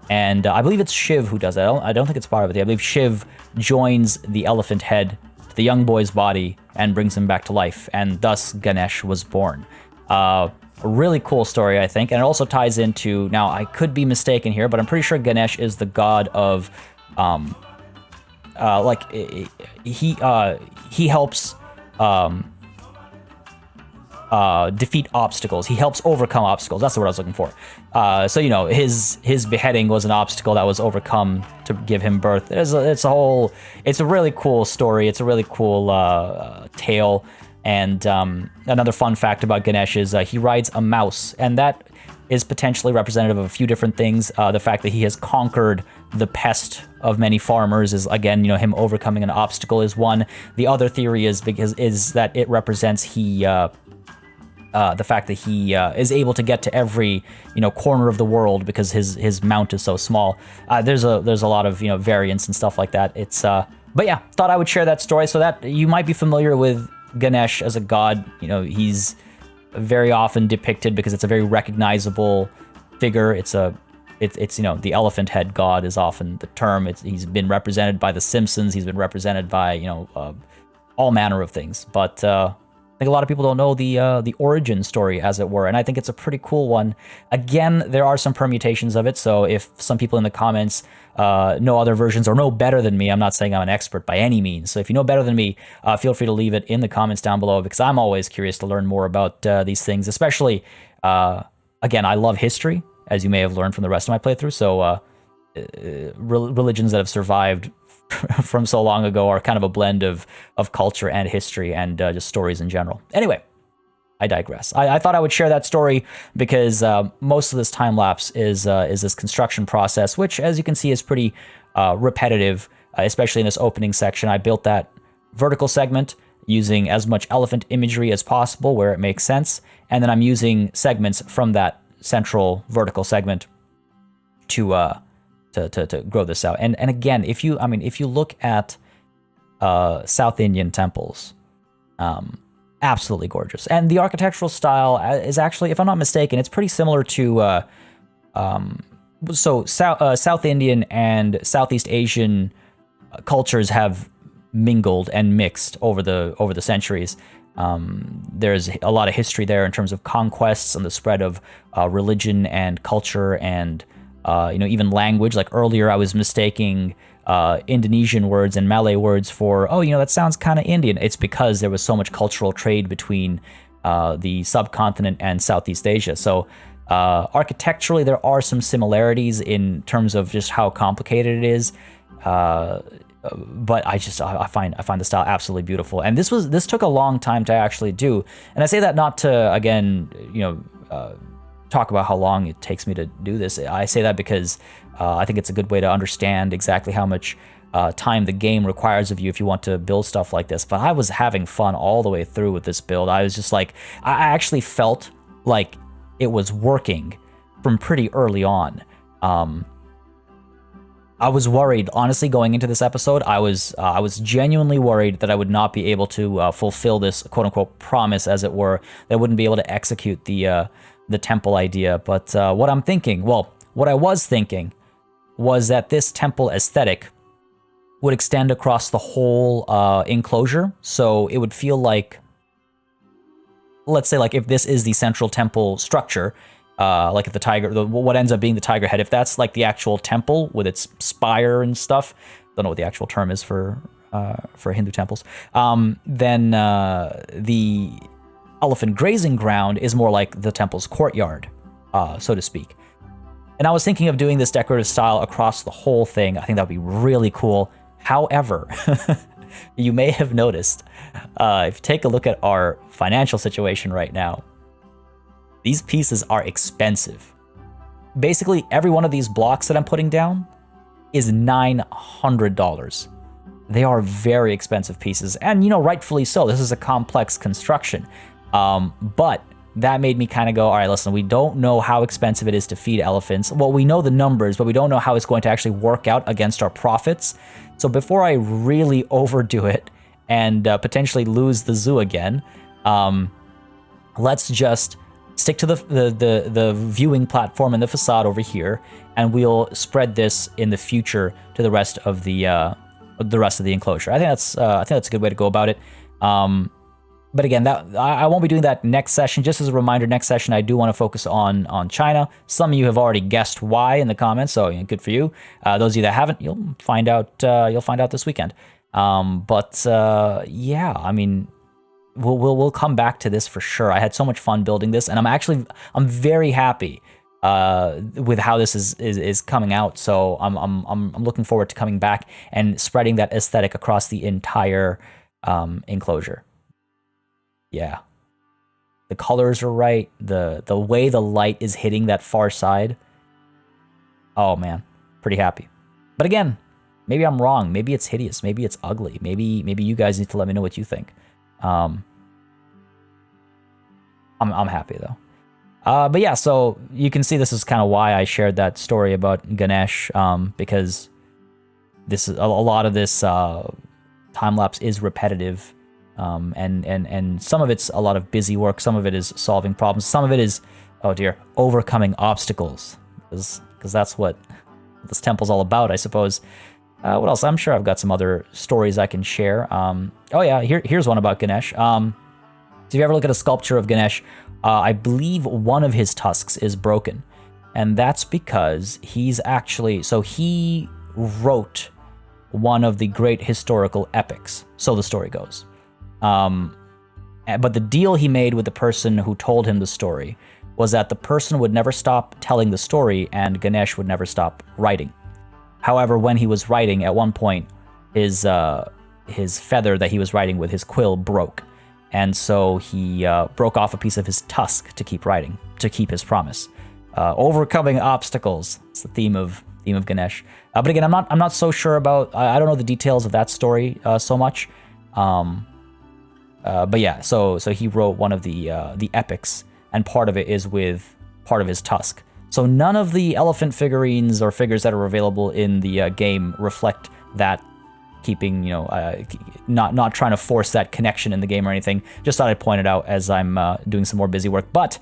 And I believe it's Shiv who does that. I don't think it's Parvati. I believe Shiv joins the elephant head to the young boy's body and brings him back to life, and thus Ganesh was born. A really cool story, I think, and it also ties into, now I could be mistaken here, but I'm pretty sure Ganesh is the god of, he helps defeat obstacles. He helps overcome obstacles. That's the word I was looking for. So his beheading was an obstacle that was overcome to give him birth. It's a really cool story. It's a really cool tale. And another fun fact about Ganesh is he rides a mouse, and that is potentially representative of a few different things. The fact that he has conquered the pest of many farmers is, again, him overcoming an obstacle is one. The other theory is that it represents the fact that he is able to get to every corner of the world because his mount is so small. There's a lot of variants and stuff like that. It's but yeah, thought I would share that story so that you might be familiar with Ganesh as a god. He's very often depicted because it's a very recognizable figure. It's the elephant head god is often the term. He's been represented by The Simpsons. He's been represented by all manner of things, but I think a lot of people don't know the origin story, as it were, and I think it's a pretty cool one. Again, there are some permutations of it, so if some people in the comments know other versions or know better than me, I'm not saying I'm an expert by any means, so if you know better than me, feel free to leave it in the comments down below, because I'm always curious to learn more about these things, especially, again, I love history, as you may have learned from the rest of my playthrough, so religions that have survived from so long ago are kind of a blend of culture and history and just stories in general. Anyway, I digress. I thought I would share that story because most of this time-lapse is this construction process, which, as you can see, is pretty repetitive, especially in this opening section. I built that vertical segment using as much elephant imagery as possible where it makes sense, and then I'm using segments from that central vertical segment to grow this out. And again, if you look at South Indian temples. Absolutely gorgeous. And the architectural style is actually, if I'm not mistaken, it's pretty similar to South Indian and Southeast Asian cultures have mingled and mixed over the centuries. There's a lot of history there in terms of conquests and the spread of religion and culture and even language. Like earlier, I was mistaking Indonesian words and Malay words for, that sounds kind of Indian. It's because there was so much cultural trade between the subcontinent and Southeast Asia. So architecturally, there are some similarities in terms of just how complicated it is. But I find the style absolutely beautiful. And this took a long time to actually do. And I say that not to, again, talk about how long it takes me to do this. I say that because I think it's a good way to understand exactly how much time the game requires of you if you want to build stuff like this. But I was having fun all the way through with this build. I was just like, I actually felt like it was working from pretty early on. I was worried, honestly, going into this episode. I was genuinely worried that I would not be able to fulfill this quote unquote promise, as it were. That I wouldn't be able to execute the temple idea. But what I was thinking was that this temple aesthetic would extend across the whole enclosure. So it would feel like, let's say, like if this is the central temple structure, like if the tiger, what ends up being the tiger head, if that's like the actual temple with its spire and stuff, don't know what the actual term is for Hindu temples, then the elephant grazing ground is more like the temple's courtyard, so to speak. And I was thinking of doing this decorative style across the whole thing. I think that would be really cool. However, you may have noticed, if you take a look at our financial situation right now, these pieces are expensive. Basically, every one of these blocks that I'm putting down is $900. They are very expensive pieces, and rightfully so. This is a complex construction. But that made me kind of go, all right, listen, we don't know how expensive it is to feed elephants. Well, we know the numbers, but we don't know how it's going to actually work out against our profits. So before I really overdo it and potentially lose the zoo again, let's just stick to the viewing platform and the facade over here, and we'll spread this in the future to the rest of the enclosure. I think that's a good way to go about it. But again, that I won't be doing that next session. Just as a reminder, next session I do want to focus on China. Some of you have already guessed why in the comments, so good for you. Those of you that haven't, you'll find out this weekend. Yeah, I mean, we'll come back to this for sure. I had so much fun building this, and I'm very happy with how this is coming out. So I'm looking forward to coming back and spreading that aesthetic across the entire enclosure. Yeah, the colors are right. The way the light is hitting that far side. Oh man, pretty happy. But again, maybe I'm wrong. Maybe it's hideous. Maybe it's ugly. Maybe you guys need to let me know what you think. I'm happy though. But yeah, so you can see this is kind of why I shared that story about Ganesh, because this is a lot of this time lapse is repetitive. And some of it's a lot of busy work. Some of it is solving problems. Some of it is, oh dear, overcoming obstacles, because that's what this temple's all about, I suppose. What else? I'm sure I've got some other stories I can share. Oh yeah, here's one about Ganesh. So if you ever look at a sculpture of Ganesh, I believe one of his tusks is broken, and that's because he wrote one of the great historical epics, so the story goes. But the deal he made with the person who told him the story was that the person would never stop telling the story and Ganesh would never stop writing. However, when he was writing, at one point, his feather that he was writing with, his quill, broke. And so he broke off a piece of his tusk to keep writing, to keep his promise. Overcoming obstacles. It's the theme of Ganesh. But again, I'm not so sure about, I don't know the details of that story so much. But yeah, so he wrote one of the epics, and part of it is with part of his tusk. So none of the elephant figurines or figures that are available in the game reflect that keeping, not trying to force that connection in the game or anything. Just thought I'd point it out as I'm doing some more busy work. But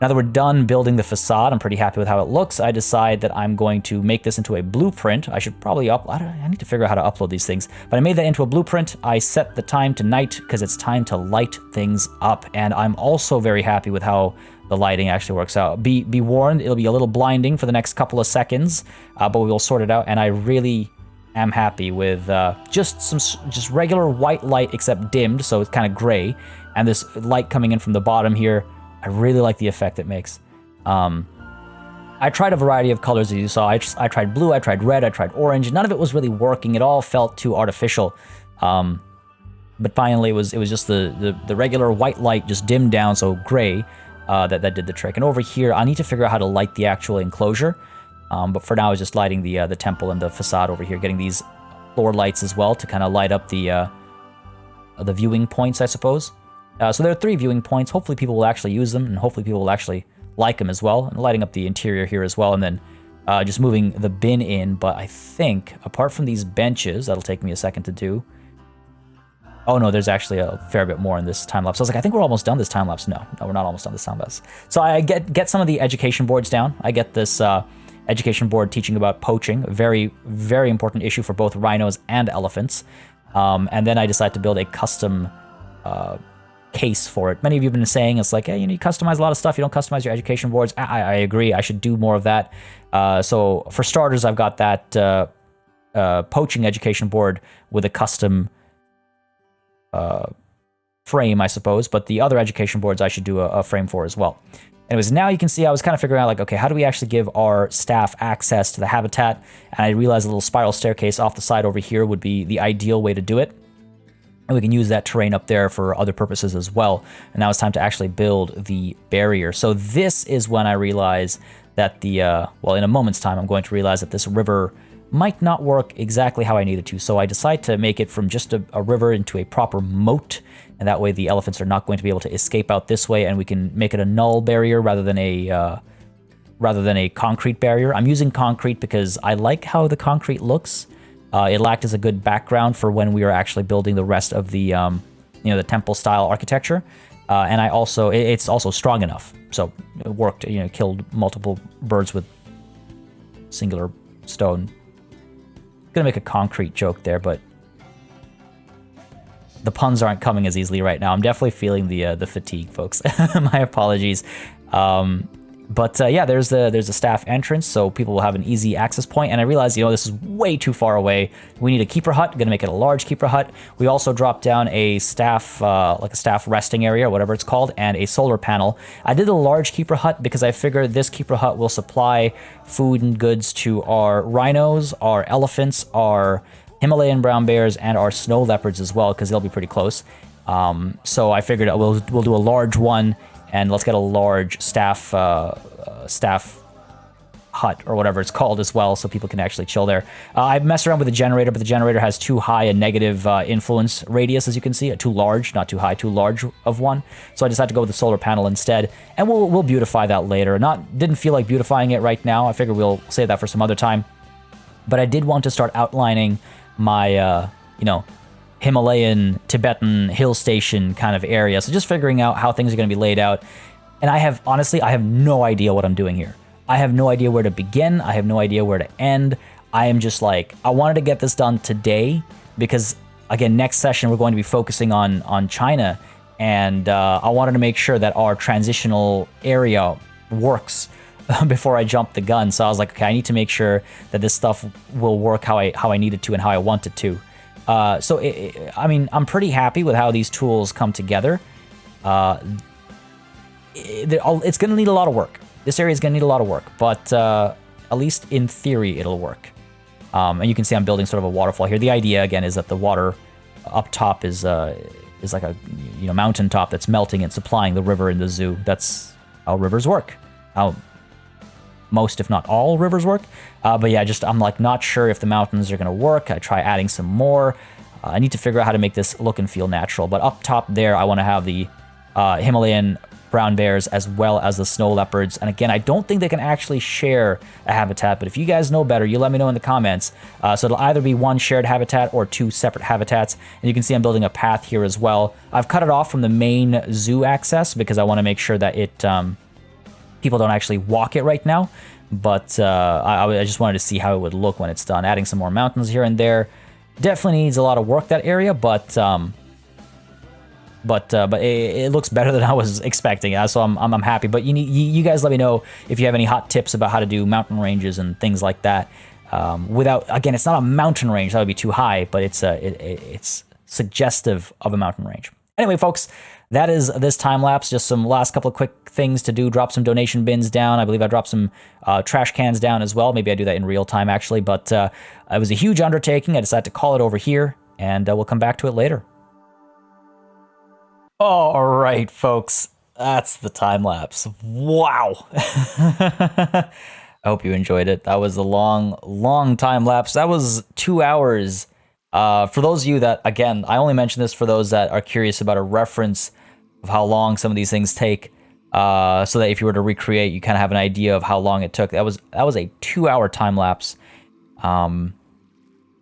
now that we're done building the facade, I'm pretty happy with how it looks. I decide that I'm going to make this into a blueprint. I should probably I need to figure out how to upload these things. But I made that into a blueprint. I set the time to night because it's time to light things up. And I'm also very happy with how the lighting actually works out. Be warned, it'll be a little blinding for the next couple of seconds, but we will sort it out. And I really am happy with just regular white light, except dimmed, so it's kind of gray. And this light coming in from the bottom here, I really like the effect it makes. I tried a variety of colors, as you saw. I tried blue, I tried red, I tried orange. None of it was really working. It all felt too artificial. But finally, it was just the regular white light just dimmed down, so gray, that did the trick. And over here, I need to figure out how to light the actual enclosure. But for now, I was just lighting the temple and the facade over here, getting these floor lights as well to kind of light up the viewing points, I suppose. So there are 3 viewing points. Hopefully people will actually use them, and hopefully people will actually like them as well. And lighting up the interior here as well, and then just moving the bin in. But I think, apart from these benches, that'll take me a second to do. Oh no, there's actually a fair bit more in this time-lapse. I was like, I think we're almost done this time-lapse. No, we're not almost done this time-lapse. So I get some of the education boards down. I get this education board teaching about poaching, a very, very important issue for both rhinos and elephants. And then I decide to build a custom case for it. Many of you have been saying it's like, hey, you customize a lot of stuff. You don't customize your education boards. I agree. I should do more of that. So for starters, I've got that poaching education board with a custom frame, I suppose. But the other education boards I should do a frame for as well. Anyways, now you can see I was kind of figuring out, like, okay, how do we actually give our staff access to the habitat? And I realized a little spiral staircase off the side over here would be the ideal way to do it. And we can use that terrain up there for other purposes as well. And now it's time to actually build the barrier. So this is when I realize that in a moment's time, I'm going to realize that this river might not work exactly how I need it to. So I decide to make it from just a river into a proper moat. And that way the elephants are not going to be able to escape out this way, and we can make it a null barrier rather than a concrete barrier. I'm using concrete because I like how the concrete looks. It'll act as a good background for when we are actually building the rest of the, the temple style architecture. And it's also strong enough. So it worked, killed multiple birds with singular stone. Gonna make a concrete joke there, but the puns aren't coming as easily right now. I'm definitely feeling the fatigue, folks. My apologies. But there's a staff entrance, so people will have an easy access point. And I realized, this is way too far away. We need a keeper hut. I'm gonna make it a large keeper hut. We also dropped down a staff, like a staff resting area, or whatever it's called, and a solar panel. I did a large keeper hut because I figured this keeper hut will supply food and goods to our rhinos, our elephants, our Himalayan brown bears, and our snow leopards as well, because they'll be pretty close. So I figured we'll do a large one. And let's get a large staff hut or whatever it's called as well, so people can actually chill there. I messed around with the generator, but the generator has too high a negative influence radius, as you can see. Too large, not too high, too large of one. So I decided to go with the solar panel instead, and we'll beautify that later. Didn't feel like beautifying it right now. I figured we'll save that for some other time. But I did want to start outlining my, Himalayan, Tibetan hill station kind of area. So just figuring out how things are going to be laid out. And I have no idea what I'm doing here. I have no idea where to begin. I have no idea where to end. I am just like, I wanted to get this done today because, again, next session we're going to be focusing on China. And I wanted to make sure that our transitional area works before I jump the gun. So I was like, okay, I need to make sure that this stuff will work how I need it to and how I want it to. I'm pretty happy with how these tools come together. It's going to need a lot of work. This area is going to need a lot of work, but at least in theory, it'll work. And you can see I'm building sort of a waterfall here. The idea, again, is that the water up top is like a mountain top that's melting and supplying the river in the zoo. That's how rivers work. How most, if not all, rivers work. But yeah, I'm like not sure if the mountains are going to work. I try adding some more. I need to figure out how to make this look and feel natural. But up top there, I want to have the Himalayan brown bears as well as the snow leopards. And again, I don't think they can actually share a habitat, but if you guys know better, you let me know in the comments. So it'll either be one shared habitat or two separate habitats. And you can see I'm building a path here as well. I've cut it off from the main zoo access because I want to make sure that it people don't actually walk it right now. But I just wanted to see how it would look when it's done. Adding some more mountains here and there. Definitely needs a lot of work, that area, but it looks better than I was expecting, so I'm happy. But you guys let me know if you have any hot tips about how to do mountain ranges and things like that. Without, again, it's not a mountain range, that would be too high, but it's suggestive of a mountain range. Anyway, folks, that is this time lapse. Just some last couple of quick things to do. Drop some donation bins down. I believe I dropped some trash cans down as well. Maybe I do that in real time, actually. But it was a huge undertaking. I decided to call it over here, and we'll come back to it later. All right, folks. That's the time lapse. Wow. I hope you enjoyed it. That was a long time lapse. That was 2 hours. For those of you that, again, I only mention this for those that are curious about a reference of how long some of these things take, so that if you were to recreate, you kind of have an idea of how long it took. That was a 2 hour time lapse.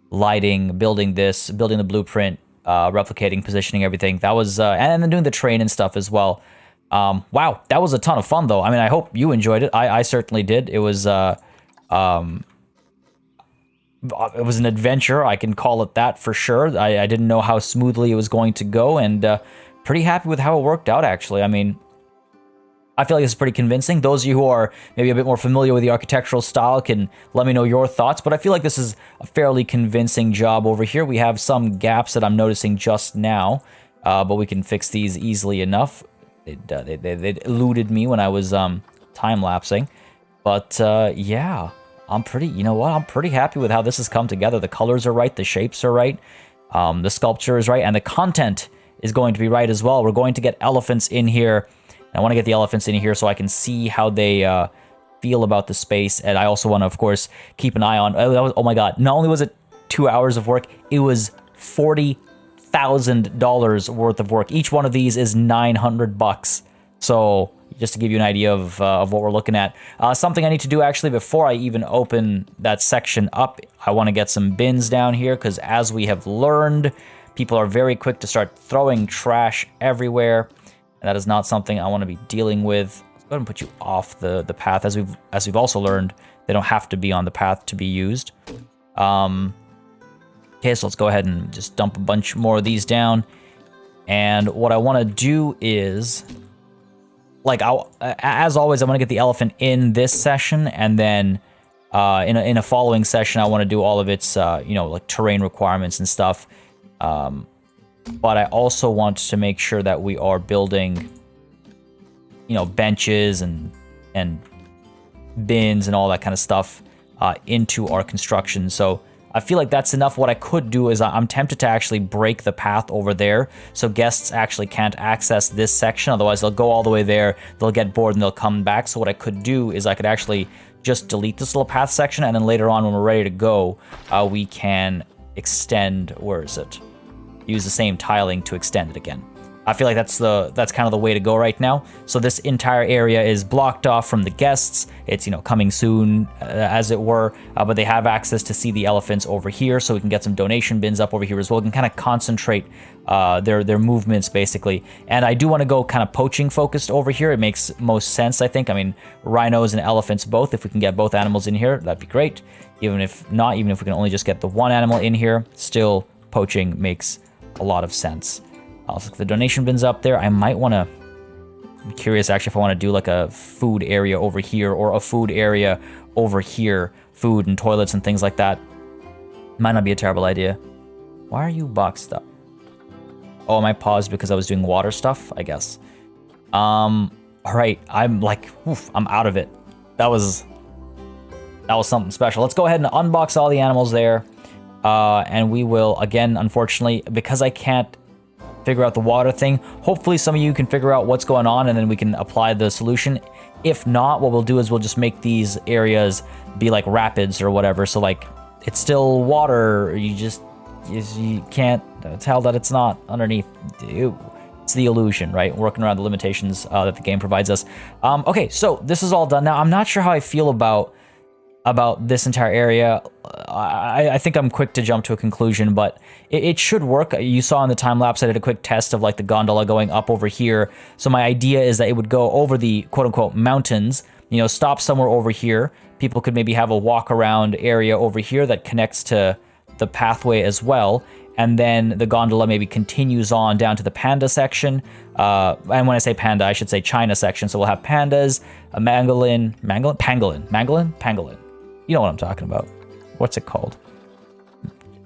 Lighting, building the blueprint, replicating, positioning everything. That was, and then doing the train and stuff as well. Wow, that was a ton of fun though. I mean, I hope you enjoyed it. I certainly did. It was an adventure. I can call it that for sure. I didn't know how smoothly it was going to go, and pretty happy with how it worked out, actually. I mean, I feel like this is pretty convincing. Those of you who are maybe a bit more familiar with the architectural style can let me know your thoughts, but I feel like this is a fairly convincing job over here. We have some gaps that I'm noticing just now, but we can fix these easily enough. They eluded me when I was time-lapsing, but yeah, you know what? I'm pretty happy with how this has come together. The colors are right, the shapes are right, the sculpture is right, and the content is going to be right as well. We're going to get elephants in here. I want to get the elephants in here so I can see how they feel about the space. And I also want to, of course, keep an eye on... Oh my god. Not only was it 2 hours of work, it was $40,000 worth of work. Each one of these is $900. So just to give you an idea of what we're looking at. Something I need to do, actually, before I even open that section up, I want to get some bins down here, because as we have learned, people are very quick to start throwing trash everywhere. And that is not something I want to be dealing with. Let's go ahead and put you off the path. As we've also learned, they don't have to be on the path to be used. Okay, so let's go ahead and just dump a bunch more of these down. And what I want to do is, like, as always, I want to get the elephant in this session, and then in a following session, I want to do all of its like terrain requirements and stuff. But I also want to make sure that we are building, benches and bins and all that kind of stuff into our construction. So I feel like that's enough. What I could do is I'm tempted to actually break the path over there, so guests actually can't access this section. Otherwise, they'll go all the way there, they'll get bored, and they'll come back. So what I could do is I could actually just delete this little path section, and then later on when we're ready to go, we can extend... Where is it? Use the same tiling to extend it again. I feel like that's kind of the way to go right now. So this entire area is blocked off from the guests. It's coming soon, as it were, but they have access to see the elephants over here, so we can get some donation bins up over here as well. We can kind of concentrate their movements, basically. And I do want to go kind of poaching focused over here. It makes most sense, I think. I mean, rhinos and elephants both. If we can get both animals in here, that'd be great. Even if not, even if we can only just get the one animal in here, still poaching makes a lot of sense. I'll look the donation bins up there. I might want to... I'm curious, actually, if I want to do like a food area over here, or a food area over here. Food and toilets and things like that. Might not be a terrible idea. Why are you boxed up? Oh, am I paused because I was doing water stuff? I guess. Alright, I'm like... Oof, I'm out of it. That was something special. Let's go ahead and unbox all the animals there. And we will, again, unfortunately, because I can't figure out the water thing, hopefully some of you can figure out what's going on, and then we can apply the solution. If not, what we'll do is we'll just make these areas be like rapids or whatever, so like it's still water, you can't tell that it's not underneath. Ew. It's the illusion, right? Working around the limitations that the game provides us. Okay, so this is all done now. I'm not sure how I feel about this entire area. I think I'm quick to jump to a conclusion, but it should work. You saw in the time lapse I did a quick test of like the gondola going up over here. So my idea is that it would go over the quote unquote mountains, you know, stop somewhere over here. People could maybe have a walk around area over here that connects to the pathway as well. And then the gondola maybe continues on down to the panda section. And when I say panda, I should say China section. So we'll have pandas, a pangolin. You know what I'm talking about. What's it called?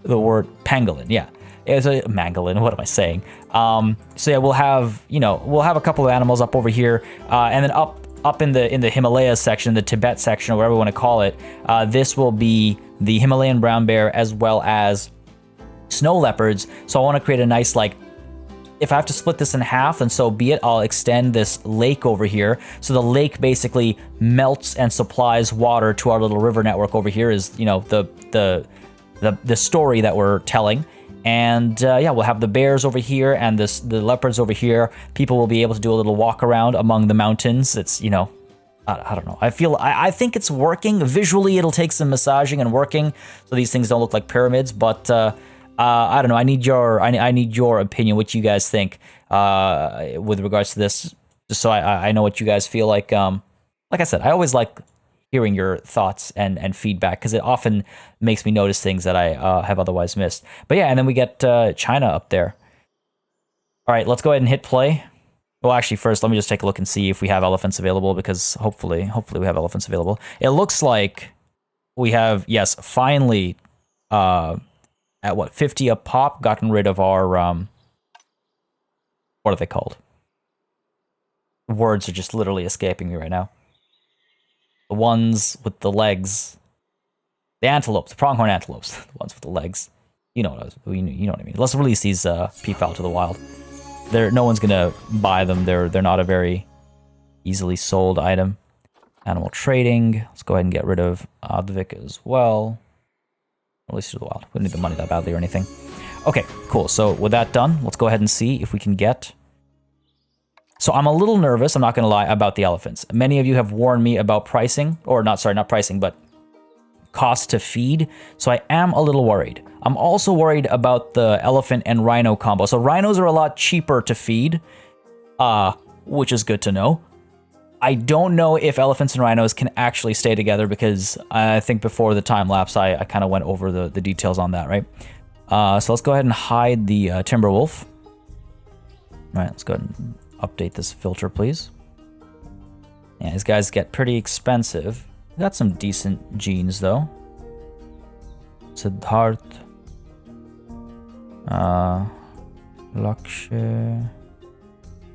The word pangolin, yeah. It's a mangolin, what am I saying? So yeah, we'll have a couple of animals up over here, and then up in the Himalayas section, the Tibet section, or whatever we want to call it, this will be the Himalayan brown bear as well as snow leopards. So I want to create a nice, like, if I have to split this in half, then so be it. I'll extend this lake over here. So the lake basically melts and supplies water to our little river network over here is, you know, the story that we're telling. And yeah, we'll have the bears over here and the leopards over here. People will be able to do a little walk around among the mountains. It's, you know, I don't know. I think it's working. Visually, it'll take some massaging and working, so these things don't look like pyramids. But I don't know. I need your opinion. What you guys think with regards to this, just so I know what you guys feel like. Like I said, I always like hearing your thoughts and feedback because it often makes me notice things that I have otherwise missed. But yeah, and then we get China up there. All right, let's go ahead and hit play. Well, actually, first, let me just take a look and see if we have elephants available, because hopefully we have elephants available. It looks like we have, yes, finally, at what, 50 a pop, gotten rid of our, what are they called? Words are just literally escaping me right now. The ones with the legs. The antelopes, the pronghorn antelopes, the ones with the legs. You know what I mean. Let's release these peafowl to the wild. No one's gonna buy them. They're not a very easily sold item. Animal trading. Let's go ahead and get rid of Advik as well. Release to the wild. We don't need the money that badly or anything. Okay, cool. So with that done, let's go ahead and see if we can get. So I'm a little nervous, I'm not gonna lie, about the elephants. Many of you have warned me about pricing, or not pricing, but cost to feed. So I am a little worried. I'm also worried about the elephant and rhino combo. So rhinos are a lot cheaper to feed, which is good to know. I don't know if elephants and rhinos can actually stay together, because I think before the time lapse, I kind of went over the details on that, right? So let's go ahead and hide the timber wolf. All right, let's go ahead and update this filter, please. Yeah, these guys get pretty expensive. Got some decent genes, though. Siddharth. Lakshay.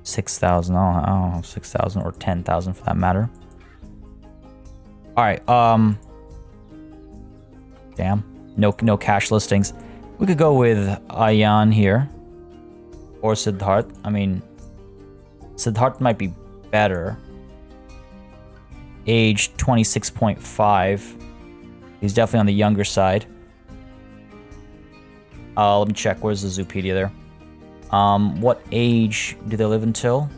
6,000. I don't know, 6,000 or 10,000 for that matter. All right. Damn. No cash listings. We could go with Ayan here, or Siddharth. I mean, Siddharth might be better. Age 26.5. He's definitely on the younger side. Let me check. Where's the Zoopedia there? What age do they live until?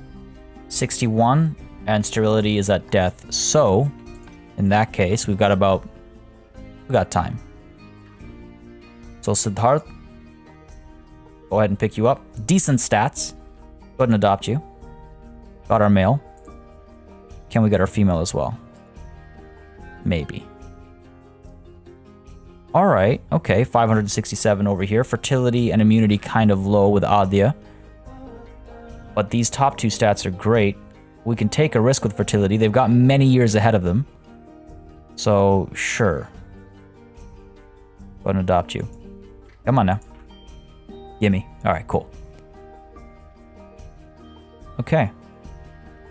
61, and sterility is at death. So, in that case, we got time. So Siddharth, go ahead and pick you up. Decent stats. Go ahead and adopt you. Got our male. Can we get our female as well? Maybe. All right, okay, 567 over here. Fertility and immunity kind of low with Adya. But these top two stats are great. We can take a risk with fertility. They've got many years ahead of them. So, sure. Go ahead and adopt you. Come on now. Gimme. All right, cool. Okay.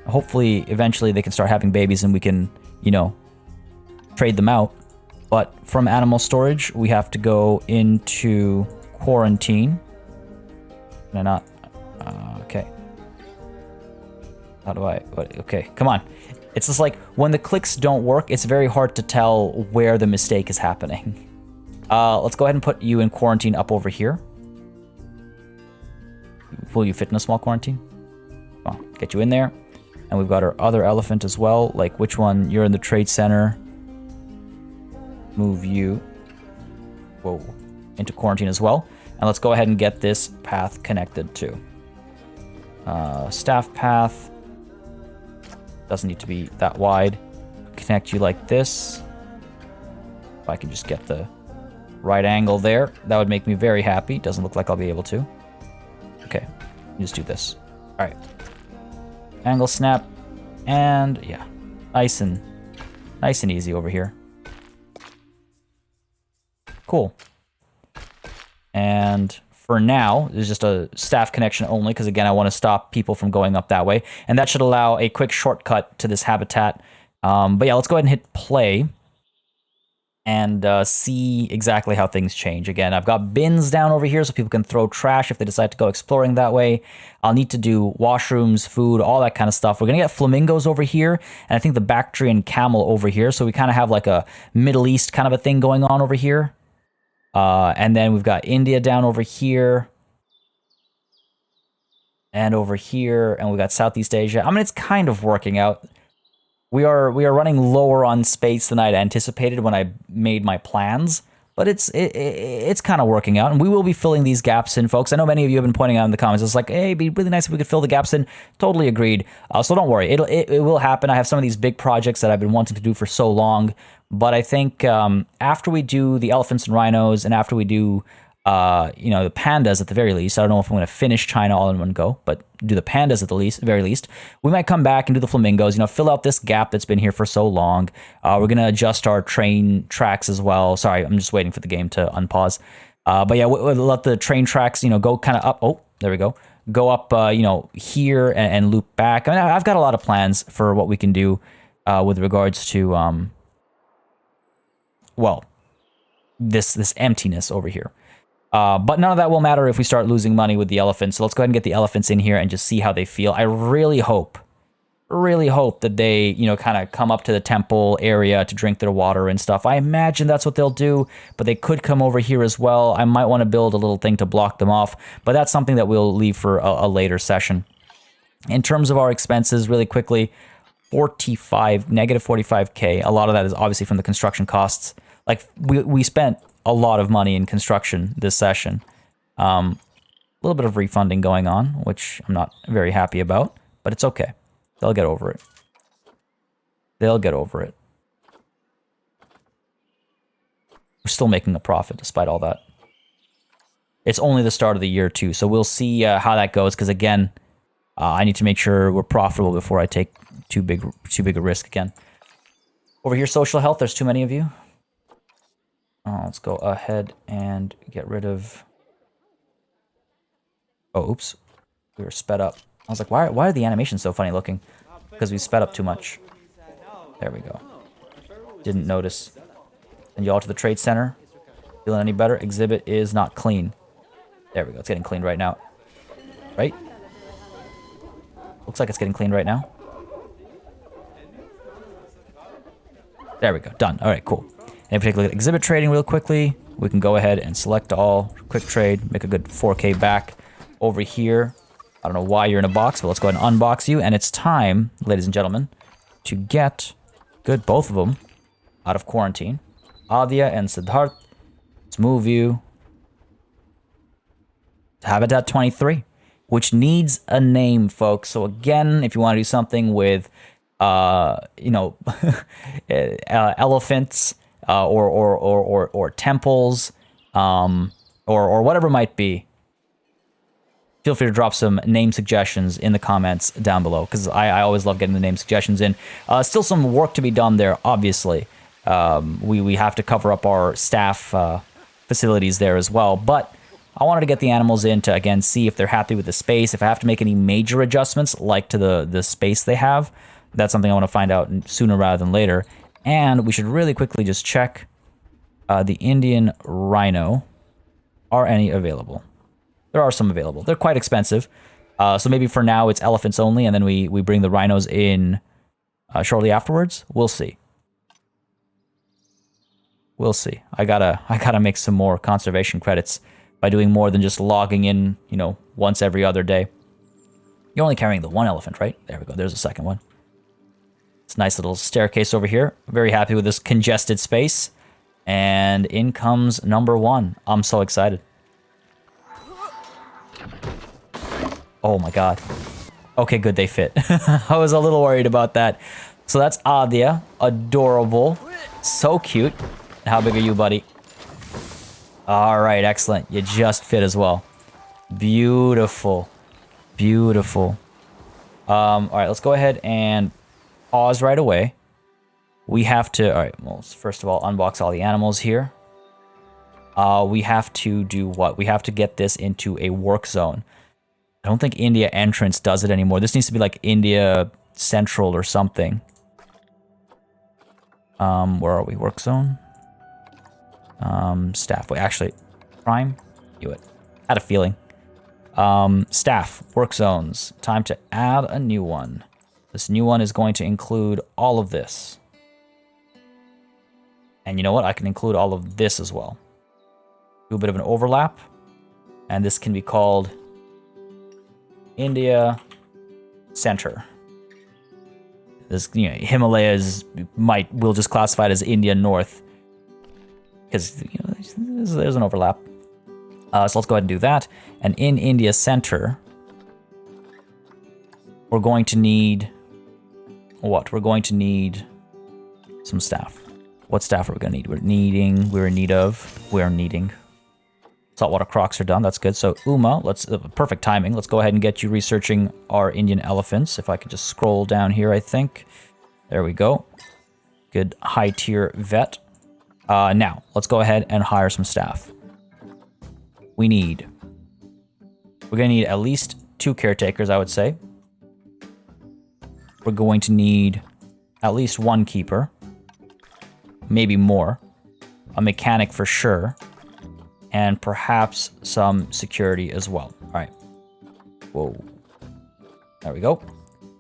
Hopefully, eventually they can start having babies and we can, trade them out. But from animal storage, we have to go into quarantine. Can I not? Okay. How do I? Okay, come on. It's just like when the clicks don't work, it's very hard to tell where the mistake is happening. Let's go ahead and put you in quarantine up over here. Will you fit in a small quarantine? Come on, get you in there. And we've got our other elephant as well. Like, which one? You're in the trade center. Move you. Whoa. Into quarantine as well. And let's go ahead and get this path connected too. Staff path. Doesn't need to be that wide. Connect you like this. If I can just get the right angle there, that would make me very happy. Doesn't look like I'll be able to. Okay, just do this. All right. Angle snap, and yeah, nice and easy over here. Cool. And for now, there's just a staff connection only, because again, I want to stop people from going up that way, and that should allow a quick shortcut to this habitat. But yeah, let's go ahead and hit play and see exactly how things change. Again, I've got bins down over here so people can throw trash if they decide to go exploring that way. I'll need to do washrooms, food, all that kind of stuff. We're going to get flamingos over here, and I think the Bactrian camel over here. So we kind of have like a Middle East kind of a thing going on over here. And then we've got India down over here. And over here, and we've got Southeast Asia. I mean, it's kind of working out. We are running lower on space than I'd anticipated when I made my plans, but it's kind of working out, and we will be filling these gaps in, folks. I know many of you have been pointing out in the comments. It's like, hey, it'd be really nice if we could fill the gaps in. Totally agreed. So don't worry, it will happen. I have some of these big projects that I've been wanting to do for so long, but I think after we do the elephants and rhinos, and after we do the pandas at the very least. I don't know if I'm going to finish China all in one go, but do the pandas at the very least. We might come back and do the flamingos, fill out this gap that's been here for so long. We're going to adjust our train tracks as well. Sorry, I'm just waiting for the game to unpause. But yeah, we'll let the train tracks, go kind of up. Oh, there we go. Go up, here and loop back. I mean, I've got a lot of plans for what we can do with regards to, this emptiness over here. But none of that will matter if we start losing money with the elephants. So let's go ahead and get the elephants in here and just see how they feel. I really hope that they, kind of come up to the temple area to drink their water and stuff. I imagine that's what they'll do, but they could come over here as well. I might want to build a little thing to block them off, but that's something that we'll leave for a later session. In terms of our expenses, really quickly, negative 45K. A lot of that is obviously from the construction costs. Like, we spent a lot of money in construction this session. A little bit of refunding going on, which I'm not very happy about, but it's okay. They'll get over it. They'll get over it. We're still making a profit despite all that. It's only the start of the year too, so we'll see how that goes, because again, I need to make sure we're profitable before I take too big a risk again. Over here, social health, there's too many of you. Let's go ahead and get rid of... Oh, oops. We were sped up. I was like, why are the animations so funny looking? Because we sped up too much. There we go. Didn't notice. Send you all to the trade center. Feeling any better? Exhibit is not clean. There we go. It's getting cleaned right now. Right? Looks like it's getting cleaned right now. There we go. Done. All right, cool. And if we take a look at exhibit trading real quickly, we can go ahead and select all, quick trade, make a good 4K back. Over here, I don't know why you're in a box, but let's go ahead and unbox you. And it's time, ladies and gentlemen, to get both of them out of quarantine. Adya and Siddharth. Let's move you to Habitat 23, which needs a name, folks. So again, if you want to do something with, elephants, or temples, or whatever it might be, feel free to drop some name suggestions in the comments down below, because I always love getting the name suggestions in. Still some work to be done there, obviously. We have to cover up our staff facilities there as well, but I wanted to get the animals in to, again, see if they're happy with the space. If I have to make any major adjustments, like to the space they have, that's something I want to find out sooner rather than later. And we should really quickly just check the Indian rhino. Are any available? There are some available. They're quite expensive. So maybe for now it's elephants only, and then we bring the rhinos in shortly afterwards. We'll see. We'll see. I gotta make some more conservation credits by doing more than just logging in, once every other day. You're only carrying the one elephant, right? There we go. There's a second one. It's a nice little staircase over here. Very happy with this congested space. And in comes number 1. I'm so excited. Oh my god. Okay, good, they fit. I was a little worried about that. So that's Adia. Adorable. So cute. How big are you, buddy? Alright, excellent. You just fit as well. Beautiful. Beautiful. Alright, let's go ahead and pause right away. We have to... Alright, well, first of all, unbox all the animals here. We have to do what? We have to get this into a work zone. I don't think India Entrance does it anymore. This needs to be like India Central or something. Where are we? Work zone? Staff. Wait, actually, Prime? Do it. Had a feeling. Staff. Work zones. Time to add a new one. This new one is going to include all of this. And you know what? I can include all of this as well. Do a bit of an overlap. And this can be called India Center. This, you know, Himalayas we'll just classify it as India North. Because, you know, there's an overlap. So let's go ahead and do that. And in India Center, we're going to need... What? We're going to need some staff. What staff are we going to need? We're needing. Saltwater crocs are done. That's good. So Uma, let's perfect timing. Let's go ahead and get you researching our Indian elephants. If I could just scroll down here, I think. There we go. Good high tier vet. Now let's go ahead and hire some staff. We're gonna need at least 2 caretakers, I would say. We're going to need at least 1 keeper. Maybe more. A mechanic for sure. And perhaps some security as well. All right. Whoa. There we go.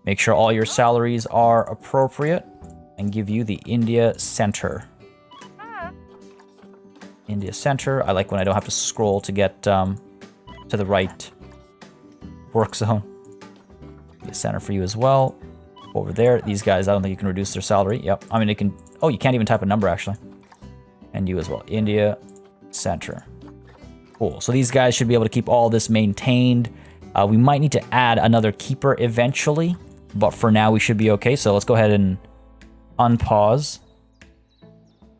Make sure all your salaries are appropriate and give you the India Center. India Center. I like when I don't have to scroll to get to the right work zone. India Center for you as well. Over there. These guys, I don't think you can reduce their salary. Yep. I mean, it can... Oh, you can't even type a number, actually. And you as well. India Center. Cool. So these guys should be able to keep all this maintained. We might need to add another keeper eventually, but for now we should be okay. So let's go ahead and unpause.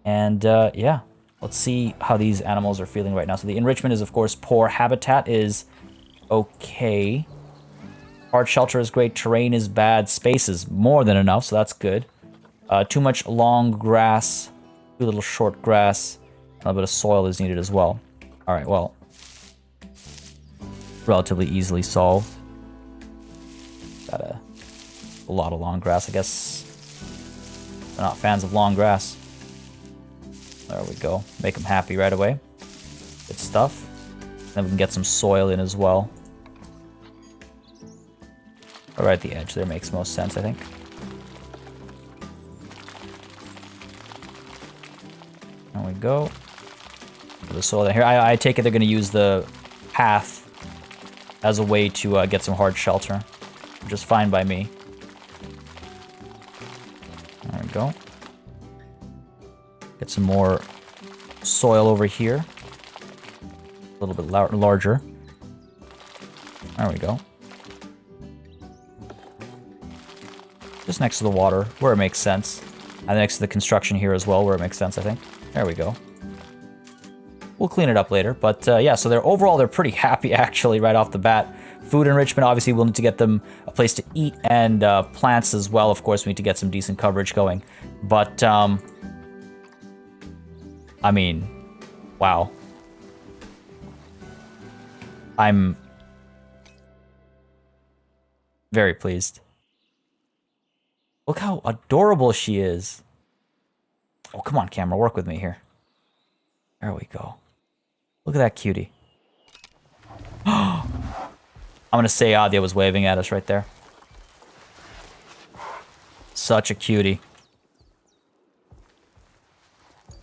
And yeah, let's see how these animals are feeling right now. So the enrichment is, of course, poor. Habitat is okay. Hard shelter is great. Terrain is bad. Space is more than enough, so that's good. Too much long grass. Too little short grass. A little bit of soil is needed as well. All right, well, relatively easily solved. Got a lot of long grass. I guess they're not fans of long grass. There we go. Make them happy right away. Good stuff. Then we can get some soil in as well. Or right at the edge there makes most sense, I think. There we go. The soil in here. I take it they're going to use the path as a way to get some hard shelter. Which is fine by me. There we go. Get some more soil over here. A little bit larger. There we go. Just next to the water, where it makes sense. And next to the construction here as well, where it makes sense, I think. There we go. We'll clean it up later, but yeah, so overall they're pretty happy actually right off the bat. Food enrichment, obviously we'll need to get them a place to eat, and plants as well, of course we need to get some decent coverage going. But, I mean, wow. I'm very pleased. Look how adorable she is. Oh, come on, camera, work with me here. There we go. Look at that cutie. I'm gonna say Adia was waving at us right there. Such a cutie.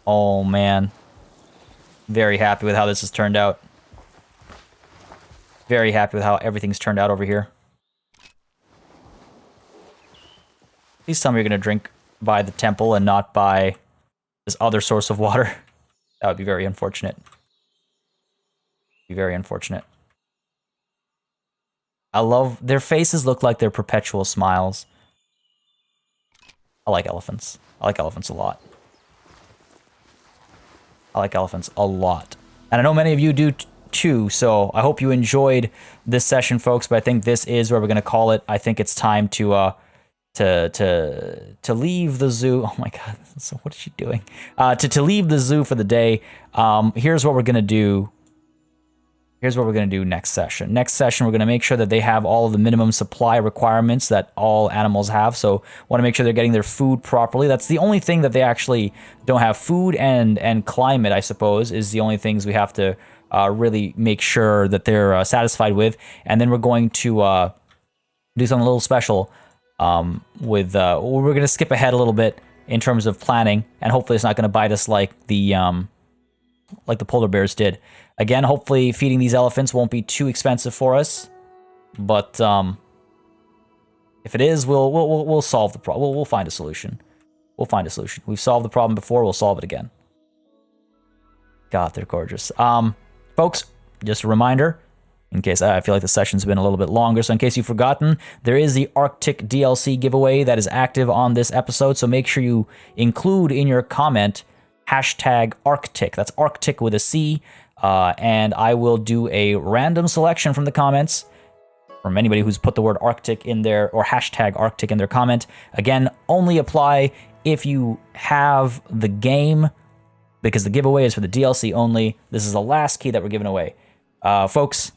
Oh, man. Very happy with how this has turned out. Very happy with how everything's turned out over here. Please tell me you're going to drink by the temple and not by this other source of water. That would be very unfortunate. Be very unfortunate. I love... Their faces look like they're perpetual smiles. I like elephants. I like elephants a lot. I like elephants a lot. And I know many of you do too, so I hope you enjoyed this session, folks, but I think this is where we're going to call it. I think it's time to leave the zoo. Oh my god, so what is she doing? To leave the zoo for the day. Here's what we're going to do. Here's what we're going to do next session. Next session, we're going to make sure that they have all of the minimum supply requirements that all animals have. So want to make sure they're getting their food properly. That's the only thing that they actually don't have. Food and climate, I suppose, is the only things we have to really make sure that they're satisfied with. And then we're going to do something a little special we're going to skip ahead a little bit in terms of planning. And hopefully it's not going to bite us like the polar bears did. Again, hopefully feeding these elephants won't be too expensive for us, but if it is, we'll solve the problem. We'll find a solution. We'll find a solution. We've solved the problem before. We'll solve it again. God, they're gorgeous. Folks, just a reminder, in case I feel like the session's been a little bit longer, so in case you've forgotten, there is the Arctic DLC giveaway that is active on this episode. So make sure you include in your comment hashtag Arctic. That's Arctic with a C. And I will do a random selection from the comments from anybody who's put the word Arctic in there or hashtag Arctic in their comment. Again, only apply if you have the game, because the giveaway is for the DLC only. This is the last key that we're giving away. Folks,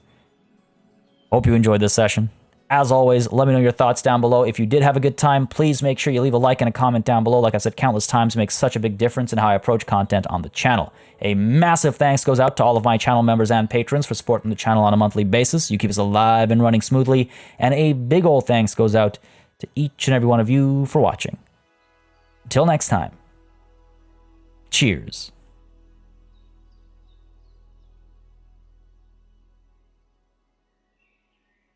hope you enjoyed this session. As always, let me know your thoughts down below. If you did have a good time, please make sure you leave a like and a comment down below. Like I said countless times, it makes such a big difference in how I approach content on the channel. A massive thanks goes out to all of my channel members and patrons for supporting the channel on a monthly basis. You keep us alive and running smoothly. And a big old thanks goes out to each and every one of you for watching. Until next time, cheers.